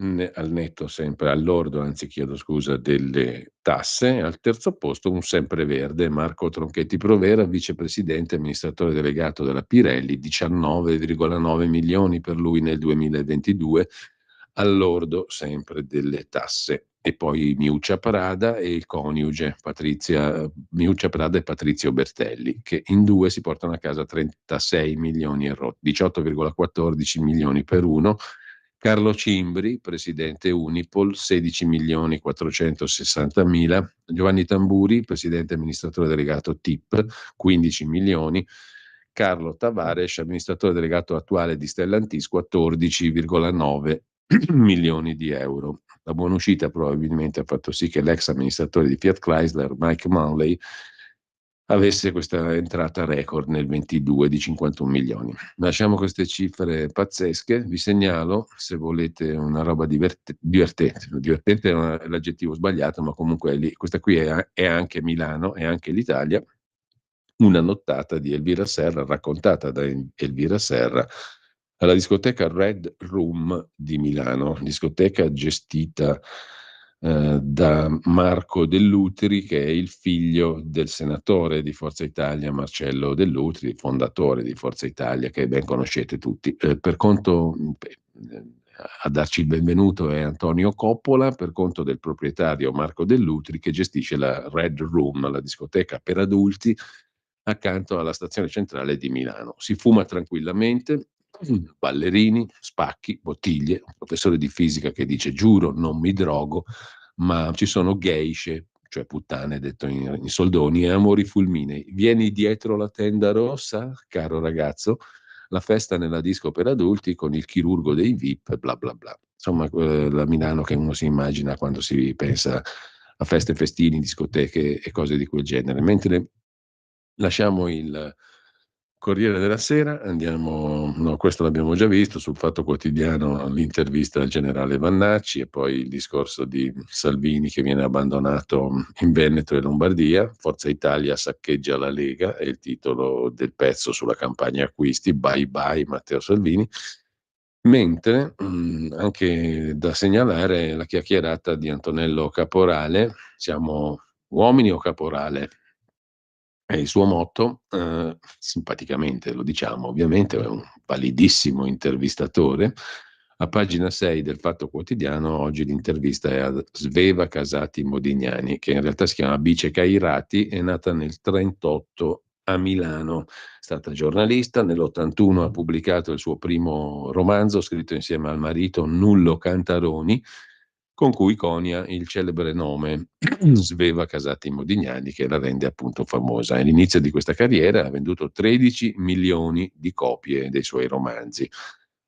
al netto sempre, al lordo, anzi chiedo scusa, delle tasse. Al terzo posto un sempreverde, Marco Tronchetti Provera, vicepresidente amministratore delegato della Pirelli, 19,9 milioni per lui nel 2022, al lordo sempre delle tasse. E poi Miuccia Prada e il coniuge Miuccia Prada e Patrizio Bertelli, che in due si portano a casa 36 milioni e 18,14 milioni per uno. Carlo Cimbri, presidente Unipol, 16 milioni 460 mila. Giovanni Tamburi, presidente amministratore delegato TIP, 15 milioni. Carlo Tavares, amministratore delegato attuale di Stellantis, 14,9 milioni di euro. La buona uscita probabilmente ha fatto sì che l'ex amministratore di Fiat Chrysler, Mike Manley, avesse questa entrata record nel 22 di 51 milioni. Lasciamo queste cifre pazzesche, vi segnalo, se volete una roba divertente è l'aggettivo sbagliato, ma comunque questa qui è anche Milano, è anche l'Italia, una nottata di Elvira Serra, raccontata da Elvira Serra alla discoteca Red Room di Milano, discoteca gestita da Marco Dell'Utri, che è il figlio del senatore di Forza Italia Marcello Dell'Utri, fondatore di Forza Italia, che ben conoscete tutti. A darci il benvenuto è Antonio Coppola, per conto del proprietario Marco Dell'Utri, che gestisce la Red Room, la discoteca per adulti, accanto alla stazione centrale di Milano. Si fuma tranquillamente, ballerini, spacchi, bottiglie, un professore di fisica che dice giuro non mi drogo, ma ci sono geishe, cioè puttane detto in soldoni, e amori fulminei. Vieni dietro la tenda rossa, caro ragazzo, la festa nella disco per adulti con il chirurgo dei VIP, bla bla bla. Insomma, la Milano che uno si immagina quando si pensa a feste, festini, discoteche e cose di quel genere. Mentre lasciamo il Corriere della Sera, andiamo, no, questo l'abbiamo già visto, sul Fatto Quotidiano l'intervista al generale Vannacci e poi il discorso di Salvini che viene abbandonato in Veneto e Lombardia. Forza Italia saccheggia la Lega, è il titolo del pezzo sulla campagna acquisti, bye bye Matteo Salvini. Mentre anche da segnalare la chiacchierata di Antonello Caporale, siamo uomini o caporale? È il suo motto, simpaticamente lo diciamo, ovviamente è un validissimo intervistatore. A pagina 6 del Fatto Quotidiano oggi l'intervista è a Sveva Casati Modignani, che in realtà si chiama Bice Cairati, è nata nel 1938 a Milano, è stata giornalista, nell'81 ha pubblicato il suo primo romanzo scritto insieme al marito Nullo Cantaroni, con cui conia il celebre nome Sveva Casati Modignani, che la rende appunto famosa. All'inizio di questa carriera ha venduto 13 milioni di copie dei suoi romanzi.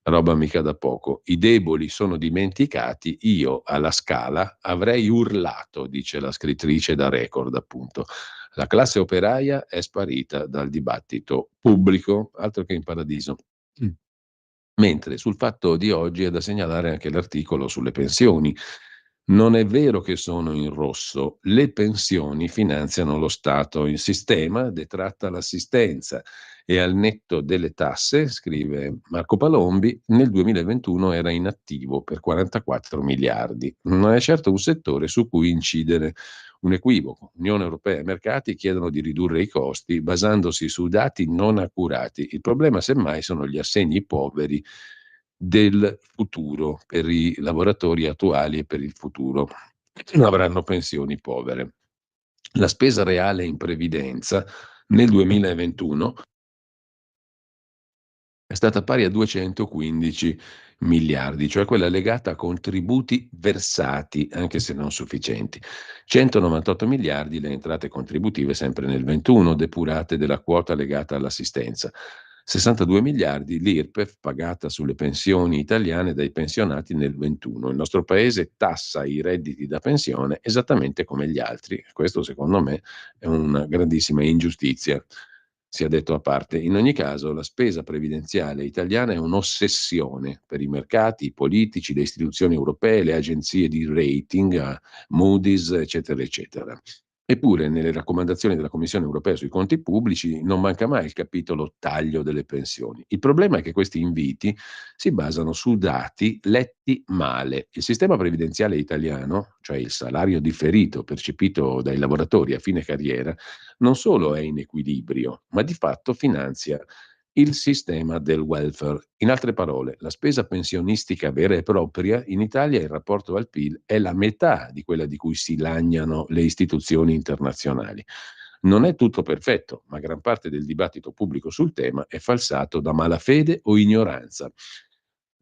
Roba mica da poco. I deboli sono dimenticati, io alla Scala avrei urlato, dice la scrittrice da Record appunto. La classe operaia è sparita dal dibattito pubblico, altro che in paradiso. Mentre sul Fatto di oggi è da segnalare anche l'articolo sulle pensioni. Non è vero che sono in rosso, le pensioni finanziano lo Stato, il sistema detratta l'assistenza e al netto delle tasse, scrive Marco Palombi, nel 2021 era inattivo per 44 miliardi. Non è certo un settore su cui incidere. Un equivoco. Unione Europea e mercati chiedono di ridurre i costi basandosi su dati non accurati. Il problema semmai sono gli assegni poveri del futuro per i lavoratori attuali e per il futuro. Non avranno pensioni povere. La spesa reale in previdenza nel 2021 è stata pari a 215 miliardi, cioè quella legata a contributi versati, anche se non sufficienti. 198 miliardi le entrate contributive sempre nel 21, depurate della quota legata all'assistenza. 62 miliardi l'IRPEF pagata sulle pensioni italiane dai pensionati nel 21. Il nostro paese tassa i redditi da pensione esattamente come gli altri. Questo secondo me è una grandissima ingiustizia, sia detto a parte. In ogni caso, la spesa previdenziale italiana è un'ossessione per i mercati, i politici, le istituzioni europee, le agenzie di rating, Moody's, eccetera, eccetera. Eppure, nelle raccomandazioni della Commissione europea sui conti pubblici non manca mai il capitolo taglio delle pensioni. Il problema è che questi inviti si basano su dati letti male. Il sistema previdenziale italiano, cioè il salario differito percepito dai lavoratori a fine carriera, non solo è in equilibrio, ma di fatto finanzia il sistema del welfare. In altre parole, la spesa pensionistica vera e propria in Italia in rapporto al PIL è la metà di quella di cui si lagnano le istituzioni internazionali. Non è tutto perfetto, ma gran parte del dibattito pubblico sul tema è falsato da malafede o ignoranza.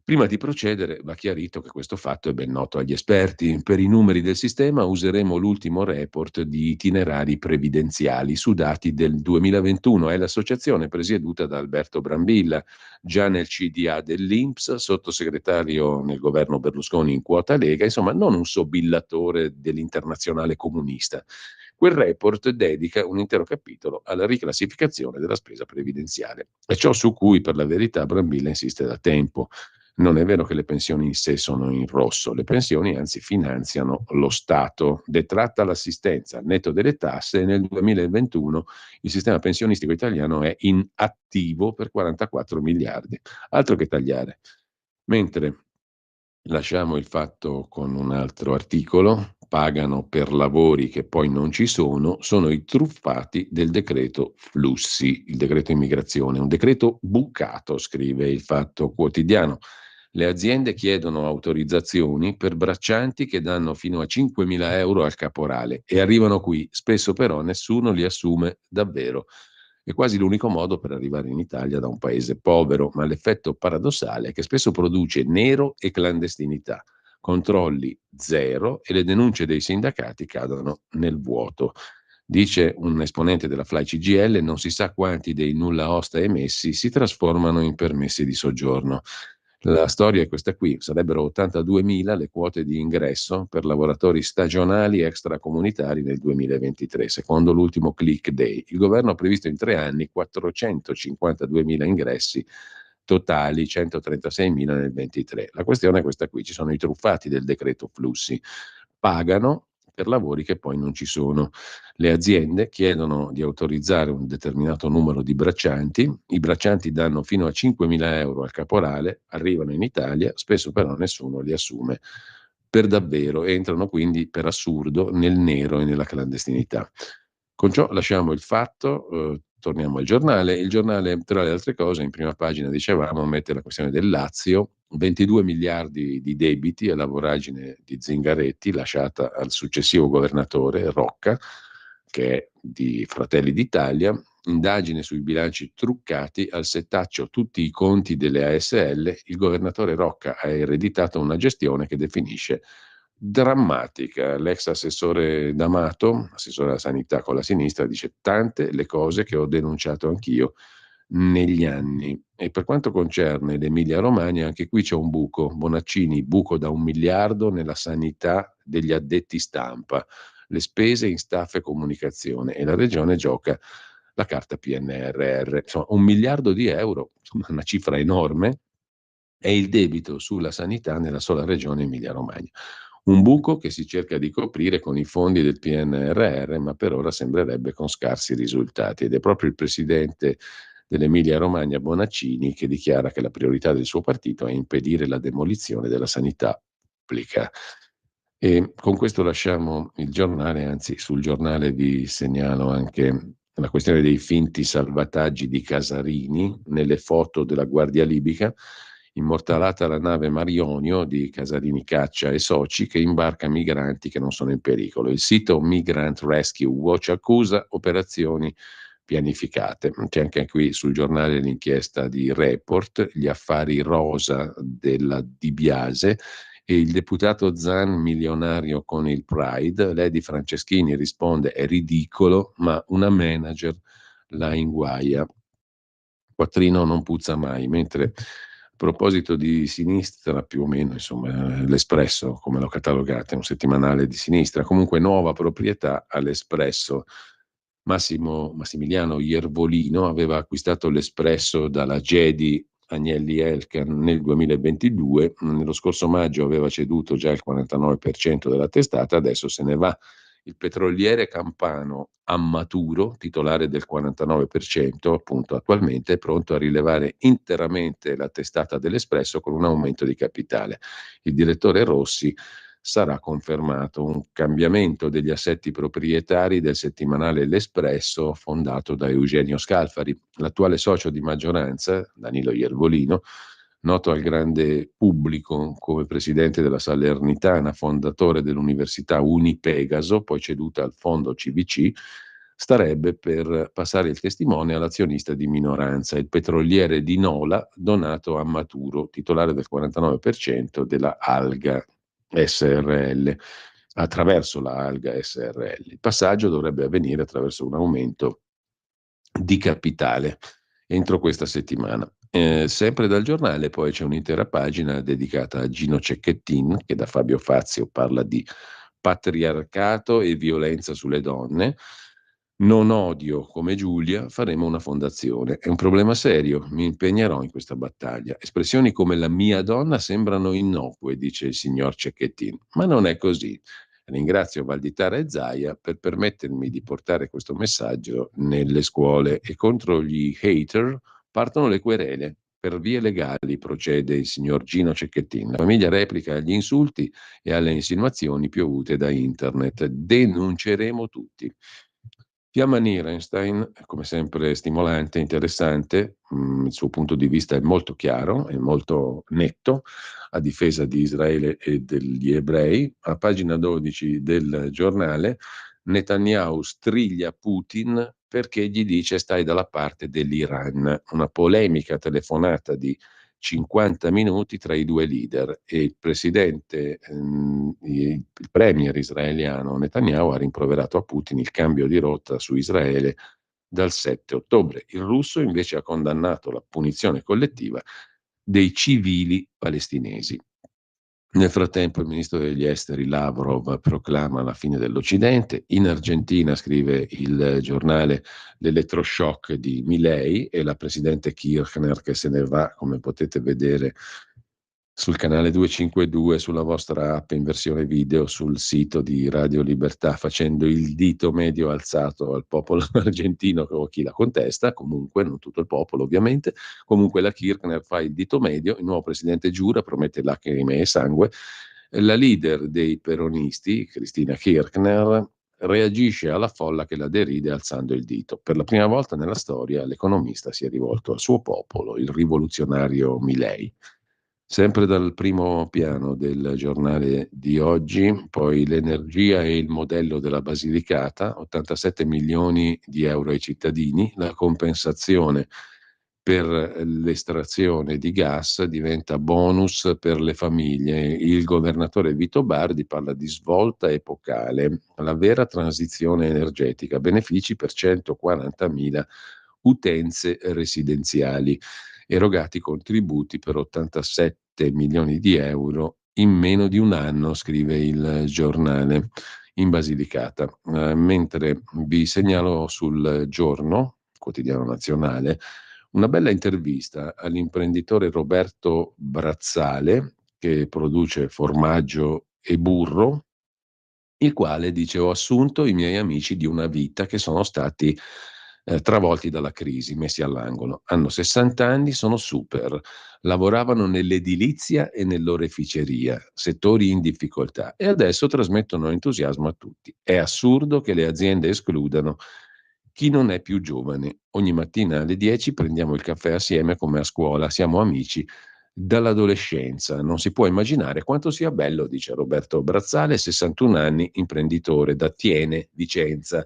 Prima di procedere va chiarito che questo fatto è ben noto agli esperti. Per i numeri del sistema useremo l'ultimo report di itinerari previdenziali su dati del 2021. È l'associazione presieduta da Alberto Brambilla, già nel CDA dell'INPS, sottosegretario nel governo Berlusconi in quota Lega, insomma non un sobillatore dell'internazionale comunista. Quel report dedica un intero capitolo alla riclassificazione della spesa previdenziale. È ciò su cui, per la verità, Brambilla insiste da tempo. Non è vero che le pensioni in sé sono in rosso, le pensioni anzi finanziano lo Stato, detratta l'assistenza, al netto delle tasse, e nel 2021 il sistema pensionistico italiano è in attivo per 44 miliardi, altro che tagliare. Mentre lasciamo il fatto con un altro articolo, pagano per lavori che poi non ci sono i truffati del decreto flussi, il decreto immigrazione, un decreto bucato, scrive il Fatto Quotidiano. Le aziende chiedono autorizzazioni per braccianti che danno fino a 5.000 euro al caporale e arrivano qui, spesso però nessuno li assume davvero. È quasi l'unico modo per arrivare in Italia da un paese povero, ma l'effetto paradossale è che spesso produce nero e clandestinità, controlli zero e le denunce dei sindacati cadono nel vuoto. Dice un esponente della Fly CGIL, non si sa quanti dei nulla osta emessi si trasformano in permessi di soggiorno. La storia è questa qui, sarebbero 82.000 le quote di ingresso per lavoratori stagionali extracomunitari nel 2023, secondo l'ultimo Click Day. Il governo ha previsto in 3 anni 452.000 ingressi totali, 136.000 nel 23. La questione è questa qui, ci sono i truffati del decreto flussi, pagano per lavori che poi non ci sono. Le aziende chiedono di autorizzare un determinato numero di braccianti, i braccianti danno fino a 5.000 euro al caporale, arrivano in Italia, spesso però nessuno li assume per davvero, entrano quindi per assurdo nel nero e nella clandestinità. Con ciò lasciamo il Fatto, torniamo al giornale. Il giornale, tra le altre cose, in prima pagina, dicevamo, mette la questione del Lazio, 22 miliardi di debiti alla voragine di Zingaretti, lasciata al successivo governatore Rocca, che è di Fratelli d'Italia, indagine sui bilanci truccati, al setaccio tutti i conti delle ASL, il governatore Rocca ha ereditato una gestione che definisce drammatica. L'ex assessore D'Amato, assessore alla sanità con la sinistra, dice tante le cose che ho denunciato anch'io negli anni. E per quanto concerne l'Emilia Romagna, anche qui c'è un buco. Bonaccini, buco da 1 miliardo nella sanità degli addetti stampa, le spese in staff e comunicazione, e la regione gioca la carta PNRR. Insomma, 1 miliardo di euro, insomma, una cifra enorme, è il debito sulla sanità nella sola regione Emilia Romagna. Un buco che si cerca di coprire con i fondi del PNRR, ma per ora sembrerebbe con scarsi risultati. Ed è proprio il presidente dell'Emilia Romagna, Bonaccini, che dichiara che la priorità del suo partito è impedire la demolizione della sanità pubblica. E con questo lasciamo il giornale, anzi sul giornale vi segnalo anche la questione dei finti salvataggi di Casarini nelle foto della Guardia Libica, immortalata la nave Marionio di Casarini Caccia e Soci che imbarca migranti che non sono in pericolo. Il sito Migrant Rescue Watch accusa operazioni pianificate. C'è anche qui sul giornale l'inchiesta di Report, gli affari rosa della Di Biase e il deputato Zan milionario con il Pride. Lady Franceschini risponde: è ridicolo, ma una manager la inguaia. Quattrino non puzza mai, mentre a proposito di sinistra, più o meno, insomma, l'Espresso, come l'ho catalogata, è un settimanale di sinistra, comunque nuova proprietà all'Espresso. Massimiliano Iervolino aveva acquistato l'Espresso dalla Gedi Agnelli Elkan nel 2022, nello scorso maggio aveva ceduto già il 49% della testata, adesso se ne va. Il petroliere campano Ammaturo, titolare del 49%, appunto attualmente è pronto a rilevare interamente la testata dell'Espresso con un aumento di capitale. Il direttore Rossi sarà confermato. Un cambiamento degli assetti proprietari del settimanale L'Espresso, fondato da Eugenio Scalfari, l'attuale socio di maggioranza, Danilo Iervolino, noto al grande pubblico come presidente della Salernitana, fondatore dell'Università Unipegaso, poi ceduta al fondo CVC, starebbe per passare il testimone all'azionista di minoranza, il petroliere di Nola, Donato Ammaturo, titolare del 49% della Alga SRL, attraverso la Alga SRL. Il passaggio dovrebbe avvenire attraverso un aumento di capitale entro questa settimana. Sempre dal giornale poi c'è un'intera pagina dedicata a Gino Cecchettin, che da Fabio Fazio parla di patriarcato e violenza sulle donne. Non odio come Giulia, faremo una fondazione. È un problema serio, mi impegnerò in questa battaglia. Espressioni come la mia donna sembrano innocue, dice il signor Cecchettin, ma non è così. Ringrazio Valditara e Zaia per permettermi di portare questo messaggio nelle scuole e contro gli hater partono le querele. Per vie legali procede il signor Gino Cecchettin. La famiglia replica agli insulti e alle insinuazioni piovute da internet. Denunceremo tutti. Fiamma Nierenstein, come sempre stimolante, interessante, il suo punto di vista è molto chiaro, è molto netto, a difesa di Israele e degli ebrei. A pagina 12 del giornale, Netanyahu striglia Putin perché gli dice stai dalla parte dell'Iran. Una polemica telefonata di 50 minuti tra i due leader e il presidente, il premier israeliano Netanyahu ha rimproverato a Putin il cambio di rotta su Israele dal 7 ottobre. Il russo invece ha condannato la punizione collettiva dei civili palestinesi. Nel frattempo il ministro degli esteri Lavrov proclama la fine dell'Occidente. In Argentina, scrive il giornale, l'elettroshock di Milei e la presidente Kirchner che se ne va, come potete vedere sul canale 252, sulla vostra app in versione video, sul sito di Radio Libertà, facendo il dito medio alzato al popolo argentino o chi la contesta, comunque non tutto il popolo ovviamente, comunque la Kirchner fa il dito medio, il nuovo presidente giura, promette lacrime e sangue, la leader dei peronisti, Cristina Kirchner, reagisce alla folla che la deride alzando il dito. Per la prima volta nella storia l'economista si è rivolto al suo popolo, il rivoluzionario Milei. Sempre dal primo piano del giornale di oggi, poi l'energia e il modello della Basilicata, 87 milioni di euro ai cittadini, la compensazione per l'estrazione di gas diventa bonus per le famiglie. Il governatore Vito Bardi parla di svolta epocale, la vera transizione energetica, benefici per 140.000 utenze residenziali, erogati contributi per 87 milioni di euro in meno di un anno, scrive il giornale in Basilicata. Mentre vi segnalo sul Giorno, quotidiano nazionale, una bella intervista all'imprenditore Roberto Brazzale, che produce formaggio e burro, il quale dice: ho assunto i miei amici di una vita che sono stati travolti dalla crisi, messi all'angolo. Hanno 60 anni, sono super, lavoravano nell'edilizia e nell'oreficeria, settori in difficoltà, e adesso trasmettono entusiasmo a tutti. È assurdo che le aziende escludano chi non è più giovane. Ogni mattina alle 10 prendiamo il caffè assieme come a scuola, siamo amici dall'adolescenza. Non si può immaginare quanto sia bello, dice Roberto Brazzale, 61 anni, imprenditore da Tiene, Vicenza.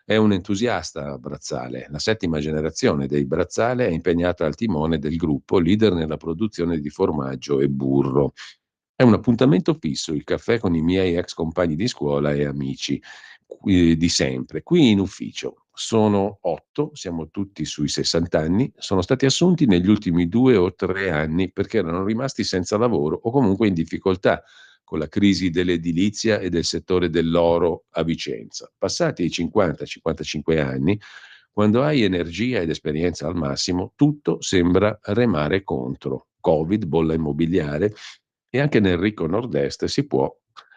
È un entusiasta Brazzale. La settima generazione dei Brazzale è impegnata al timone del gruppo, leader nella produzione di formaggio e burro. È un appuntamento fisso il caffè con i miei ex compagni di scuola e amici di sempre. Qui in ufficio sono 8, siamo tutti sui 60 anni, sono stati assunti negli ultimi 2 o 3 anni perché erano rimasti senza lavoro o comunque in difficoltà con la crisi dell'edilizia e del settore dell'oro a Vicenza. Passati i 50-55 anni, quando hai energia ed esperienza al massimo, tutto sembra remare contro. Covid, bolla immobiliare, e anche nel ricco nord-est si può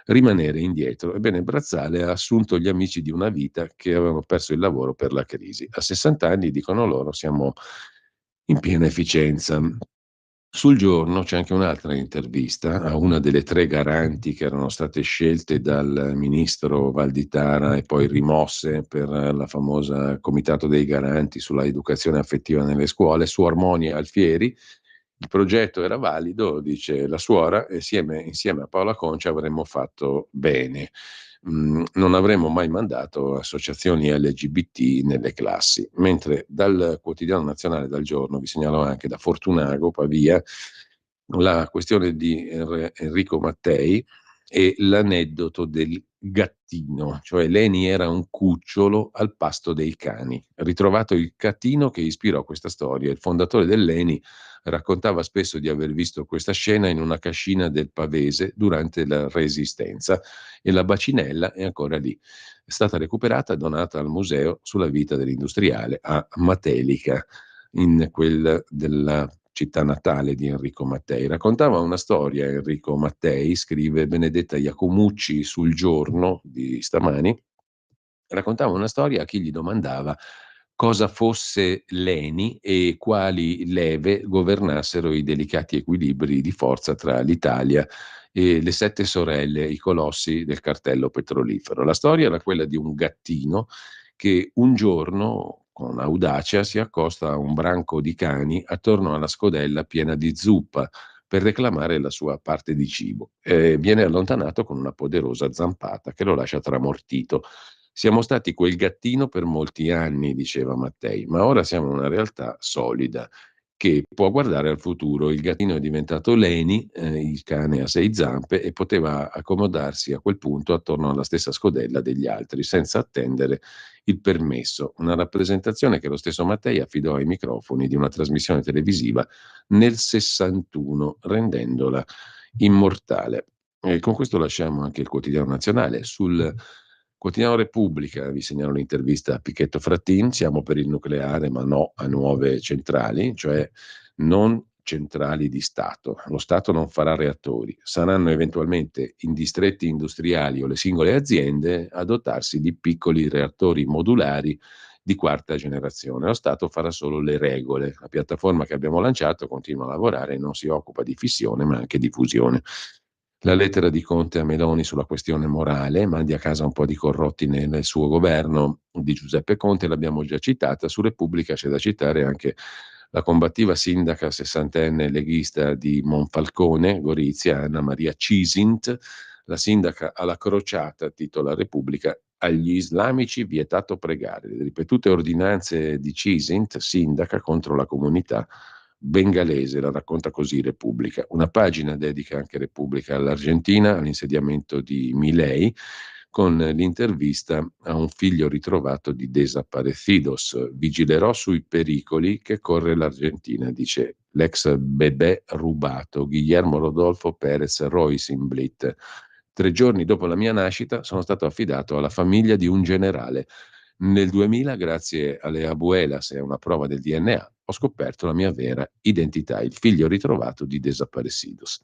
rimanere indietro. Ebbene, Brazzale ha assunto gli amici di una vita che avevano perso il lavoro per la crisi. A 60 anni, dicono loro, siamo in piena efficienza. Sul Giorno c'è anche un'altra intervista a una delle 3 garanti che erano state scelte dal ministro Valditara e poi rimosse per la famosa Comitato dei Garanti sulla educazione affettiva nelle scuole, Suor Monia Alfieri. Il progetto era valido, dice la suora, e insieme a Paola Concia avremmo fatto bene. Non avremmo mai mandato associazioni LGBT nelle classi. Mentre dal Quotidiano Nazionale, dal Giorno, vi segnalo anche da Fortunago, Pavia, la questione di Enrico Mattei e l'aneddoto del gattino, cioè Leni era un cucciolo al pasto dei cani. Ritrovato il gattino che ispirò questa storia. Il fondatore dell'Eni raccontava spesso di aver visto questa scena in una cascina del Pavese durante la Resistenza e la bacinella è ancora lì. È stata recuperata e donata al museo sulla vita dell'industriale a Matelica, in quella della città natale di Enrico Mattei. Raccontava una storia Enrico Mattei, scrive Benedetta Iacomucci sul Giorno di stamani, raccontava una storia a chi gli domandava cosa fosse l'ENI e quali leve governassero i delicati equilibri di forza tra l'Italia e le 7 sorelle, i colossi del cartello petrolifero. La storia era quella di un gattino che un giorno, con audacia, si accosta a un branco di cani attorno alla scodella piena di zuppa per reclamare la sua parte di cibo. Viene allontanato con una poderosa zampata che lo lascia tramortito. Siamo stati quel gattino per molti anni, diceva Mattei, ma ora siamo una realtà solida che può guardare al futuro. Il gattino è diventato Leni, il cane a 6 zampe, e poteva accomodarsi a quel punto attorno alla stessa scodella degli altri, senza attendere il permesso. Una rappresentazione che lo stesso Mattei affidò ai microfoni di una trasmissione televisiva nel 61, rendendola immortale. E con questo lasciamo anche il Quotidiano Nazionale. Sul Quotidiano Repubblica vi segnalo l'intervista a Pichetto Frattin, siamo per il nucleare ma no a nuove centrali, cioè non centrali di Stato. Lo Stato non farà reattori, saranno eventualmente i distretti industriali o le singole aziende a dotarsi di piccoli reattori modulari di 4ª generazione. Lo Stato farà solo le regole. La piattaforma che abbiamo lanciato continua a lavorare e non si occupa di fissione ma anche di fusione. La lettera di Conte a Meloni sulla questione morale, mandi a casa un po' di corrotti nel suo governo, di Giuseppe Conte, l'abbiamo già citata. Su Repubblica c'è da citare anche la combattiva sindaca 60enne leghista di Monfalcone, Gorizia, Anna Maria Cisint, la sindaca alla crociata, titola Repubblica, agli islamici vietato pregare. Le ripetute ordinanze di Cisint, sindaca contro la comunità bengalese, la racconta così Repubblica. Una pagina dedica anche Repubblica all'Argentina, all'insediamento di Milei, con l'intervista a un figlio ritrovato di desaparecidos. Vigilerò sui pericoli che corre l'Argentina, dice l'ex bebè rubato Guillermo Rodolfo Pérez Roysenblit. 3 giorni dopo la mia nascita sono stato affidato alla famiglia di un generale. Nel 2000, grazie alle abuelas e a una prova del DNA, ho scoperto la mia vera identità, il figlio ritrovato di desaparecidos.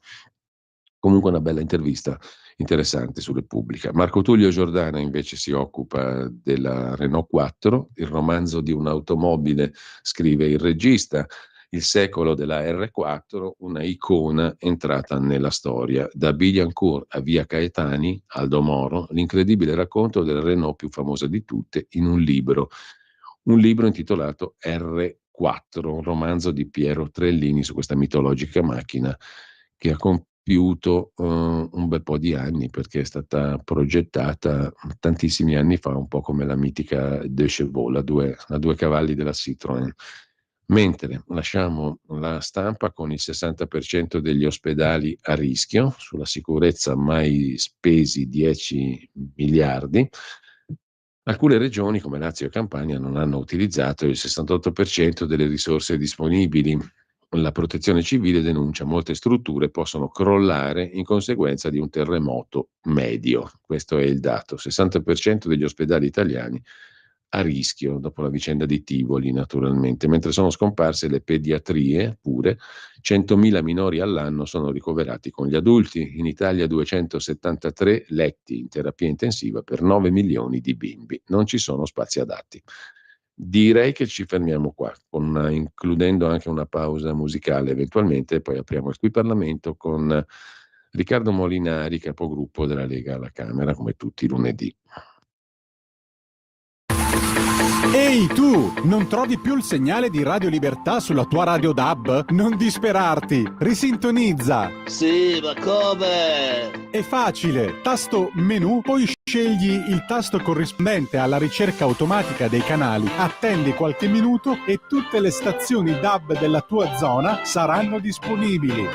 Comunque una bella intervista interessante su Repubblica. Marco Tullio Giordana invece si occupa della Renault 4, il romanzo di un'automobile, scrive il regista, il secolo della R4, una icona entrata nella storia. Da Billancourt a Via Caetani, Aldo Moro, l'incredibile racconto della Renault più famosa di tutte in un libro intitolato R4, un romanzo di Piero Trellini su questa mitologica macchina che ha compiuto un bel po' di anni, perché è stata progettata tantissimi anni fa, un po' come la mitica De Chevaux, a due cavalli della Citroën. Mentre lasciamo la stampa con il 60% degli ospedali a rischio, sulla sicurezza mai spesi 10 miliardi. Alcune regioni come Lazio e Campania non hanno utilizzato il 68% delle risorse disponibili. La Protezione Civile denuncia molte strutture possono crollare in conseguenza di un terremoto medio. Questo è il dato. 60% degli ospedali italiani a rischio dopo la vicenda di Tivoli, naturalmente, mentre sono scomparse le pediatrie pure. 100.000 minori all'anno sono ricoverati con gli adulti. In Italia 273 letti in terapia intensiva per 9 milioni di bimbi. Non ci sono spazi adatti. Direi che ci fermiamo qua, includendo anche una pausa musicale eventualmente, e poi apriamo il Qui Parlamento con Riccardo Molinari, capogruppo della Lega alla Camera, come tutti i lunedì. Ehi tu, non trovi più il segnale di Radio Libertà sulla tua radio DAB? Non disperarti, risintonizza. Sì, ma come? È facile, tasto menu, poi scegli il tasto corrispondente alla ricerca automatica dei canali, attendi qualche minuto e tutte le stazioni DAB della tua zona saranno disponibili.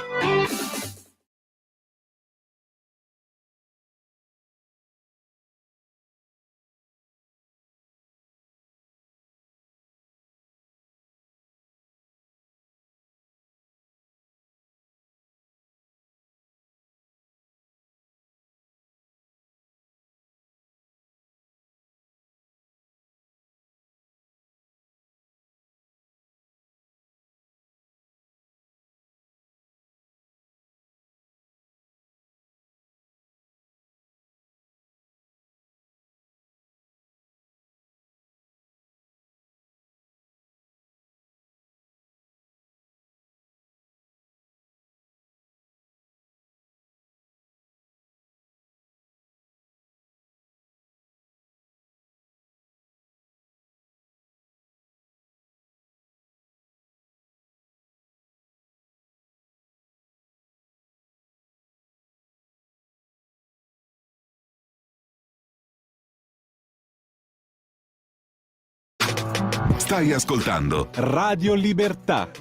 Stai ascoltando Radio Libertà.